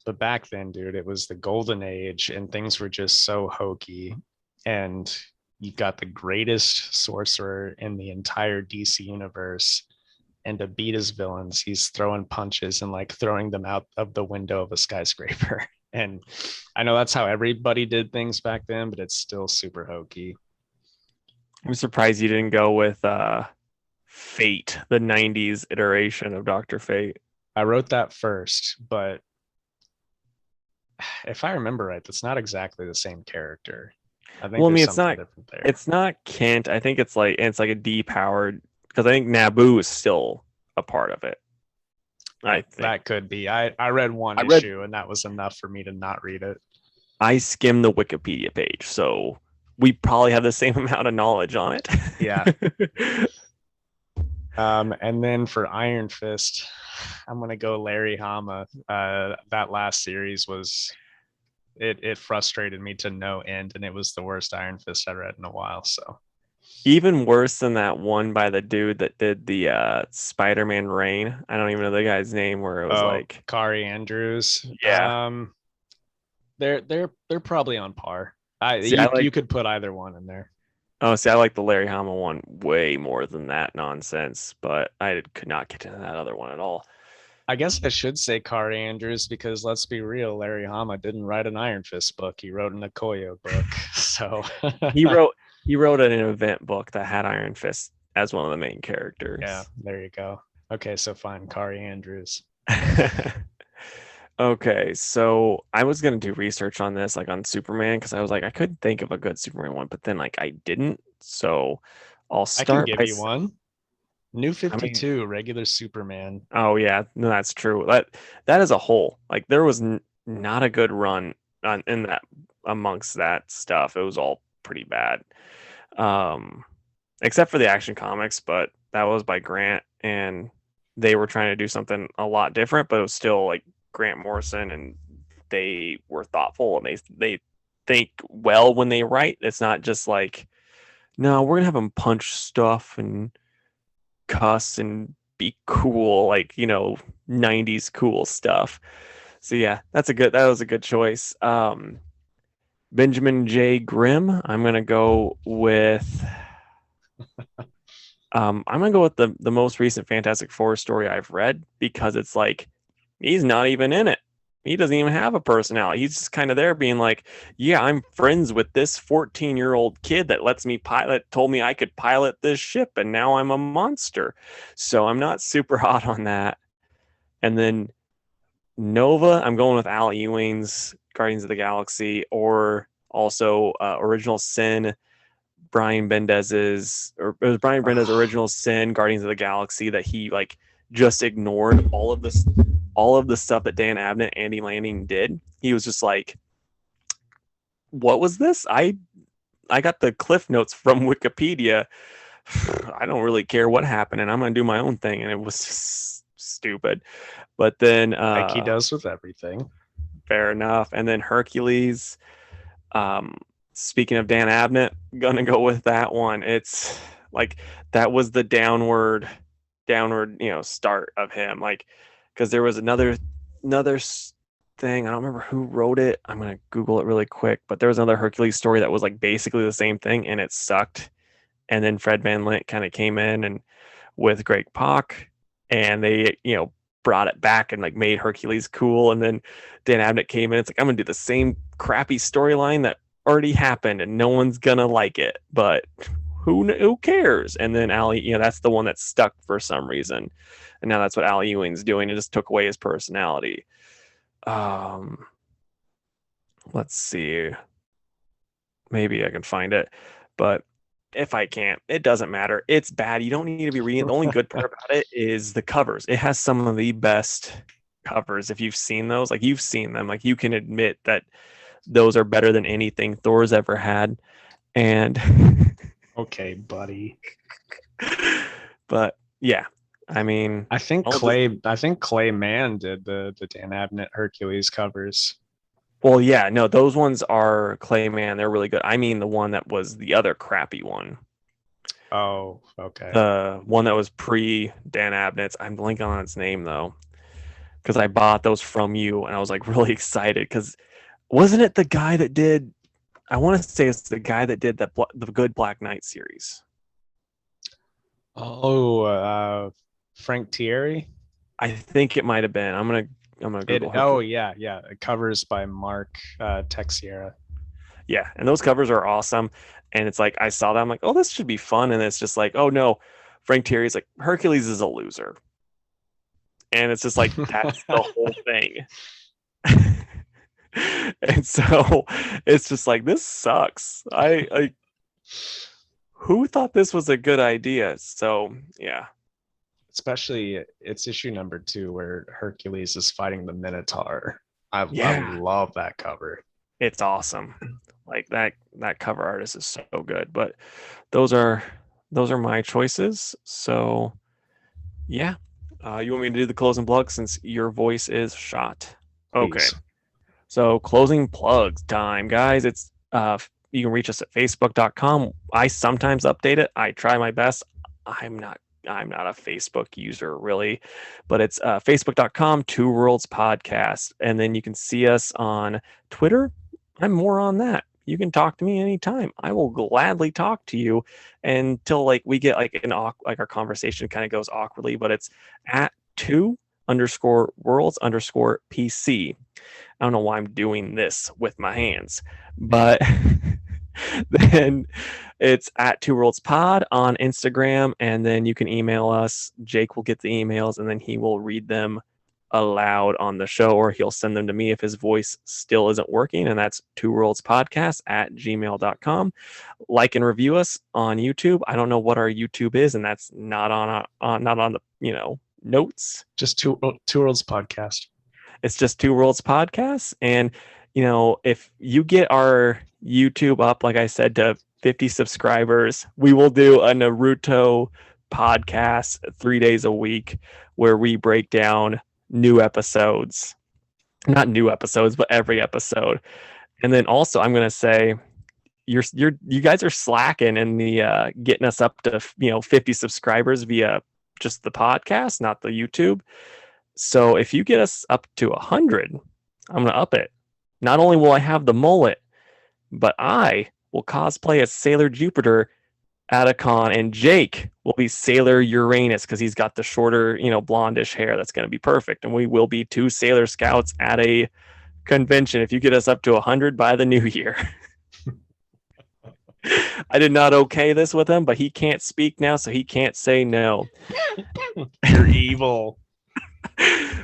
But back then, dude, it was the golden age and things were just so hokey. And you've got the greatest sorcerer in the entire DC universe. And to beat his villains, he's throwing punches and like throwing them out of the window of a skyscraper. And I know that's how everybody did things back then, but it's still super hokey. I'm surprised you didn't go with Fate, the 90s iteration of Dr. Fate. I wrote that first, but if I remember right, that's not exactly the same character. I think it's not different there. It's not Kent. I think it's like a depowered, because I think Naboo is still a part of it. I think that could be. I read one issue and that was enough for me to not read it. I skimmed the Wikipedia page, so we probably have the same amount of knowledge on it. Yeah. And then for Iron Fist, I'm gonna go Larry Hama. That last series was it frustrated me to no end, and it was the worst Iron Fist I read in a while. So even worse than that one by the dude that did the Spider-Man Reign. I don't even know the guy's name, where it was like Kari Andrews. Yeah. They're probably on par. You could put either one in there. Oh, see, I like the Larry Hama one way more than that nonsense, but I could not get into that other one at all. I guess I should say Kari Andrews, because let's be real, Larry Hama didn't write an Iron Fist book. He wrote an Okoye book. So he wrote an event book that had Iron Fist as one of the main characters. Yeah, there you go. Okay, so fine, Kari Andrews. Okay, so I was gonna do research on this, like on Superman, because I was like, I couldn't think of a good Superman one, but then like I didn't. So I'll start. I can give you one. New 52, regular Superman. Oh yeah, no, that's true. That as a whole, like there was not a good run in that amongst that stuff. It was all pretty bad, except for the Action Comics, but that was by Grant, and they were trying to do something a lot different, but it was still like Grant Morrison, and they were thoughtful, and they think well when they write. It's not just like, no, we're gonna have them punch stuff and cuss and be cool, like 90s cool stuff. So yeah, that was a good choice. Benjamin J. Grimm. I'm gonna go with the most recent Fantastic Four story I've read, because it's like he's not even in it. He doesn't even have a personality. He's just kind of there being like, yeah, I'm friends with this 14-year-old kid that told me I could pilot this ship, and now I'm a monster. So I'm not super hot on that. And then Nova, I'm going with Al Ewing's Guardians of the Galaxy, or also Original Sin, Brian Bendez's, or it was Brian Bendez's Original Sin, Guardians of the Galaxy, that he like just ignored all of the stuff that Dan Abnett, Andy Lanning did. He was just like, what was this? I got the cliff notes from Wikipedia. I don't really care what happened, and I'm gonna do my own thing. And it was just stupid. But then Like he does with everything. fair enough. And then Hercules. Speaking of Dan Abnett, gonna go with that one. It's like that was the downward, start of him. Like, because there was another thing. I don't remember who wrote it. I'm gonna Google it really quick. But there was another Hercules story that was like basically the same thing, and it sucked. And then Fred Van Lint kind of came in and with Greg Pak, and they brought it back and like made Hercules cool. And then Dan Abnett came in. It's like, I'm gonna do the same crappy storyline that already happened, and no one's gonna like it, but who cares? And then that's the one that stuck for some reason, and now that's what Al Ewing's doing. It just took away his personality. Let's see, maybe I can find it, but if I can't, it doesn't matter. It's bad. You don't need to be reading. The only good part about it is the covers. It has some of the best covers. If you've seen those, like you've seen them, like you can admit that those are better than anything Thor's ever had. And okay, buddy. But yeah, I mean, I think Clay Mann did the Dan Abnett Hercules covers. Well, yeah, no, those ones are Clayman. They're really good. I mean, the one that was the other crappy one. Oh, okay. The one that was pre Dan Abnett's. I'm blanking on its name though, because I bought those from you, and I was like really excited because wasn't it the guy that did? I want to say it's the guy that did the Good Black Knight series. Oh, Frank Thierry. I think it might have been. I'm gonna Google. Oh yeah. Covers by Mark Texiera. Yeah, and those covers are awesome. And it's like I saw that, I'm like, oh, this should be fun. And it's just like, oh no, Frank Thierry's like, Hercules is a loser. And it's just like that's the whole thing. And so it's just like, this sucks. I who thought this was a good idea? So yeah. Especially it's issue number 2 where Hercules is fighting the Minotaur. I love that cover. It's awesome. Like that cover artist is so good. But those are my choices. So yeah. You want me to do the closing plug since your voice is shot? Okay. Please. So closing plugs time, guys. It's you can reach us at facebook.com. I sometimes update it. I try my best. I'm not a Facebook user really, but it's facebook.com Two Worlds Podcast. And then you can see us on Twitter. I'm more on that. You can talk to me anytime. I will gladly talk to you until like we get like our conversation kind of goes awkwardly, but it's at 2_worlds_PC. I don't know why I'm doing this with my hands, but then it's at Two Worlds Pod on Instagram, and then you can email us. Jake will get the emails, and then he will read them aloud on the show, or he'll send them to me if his voice still isn't working, and that's twoworldspodcast@gmail.com. Like and review us on YouTube. I don't know what our YouTube is, and that's not on the notes. Just Two Worlds Podcast. It's just Two Worlds Podcast. And if you get our YouTube up, like I said, to 50 subscribers, we will do a Naruto podcast 3 days a week where we break down new episodes, not new episodes, but every episode. And then also I'm going to say you guys are slacking in the getting us up to 50 subscribers via just the podcast, not the YouTube. So if you get us up to 100, I'm going to up it. Not only will I have the mullet, but I will cosplay as Sailor Jupiter at a con, and Jake will be Sailor Uranus because he's got the shorter, blondish hair. That's going to be perfect. And we will be 2 Sailor Scouts at a convention if you get us up to 100 by the new year. I did not okay this with him, but he can't speak now, so he can't say no. You're evil.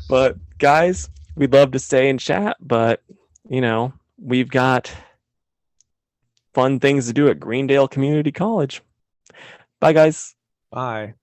But guys, we'd love to stay and chat, but we've got fun things to do at Greendale Community College. Bye, guys. Bye.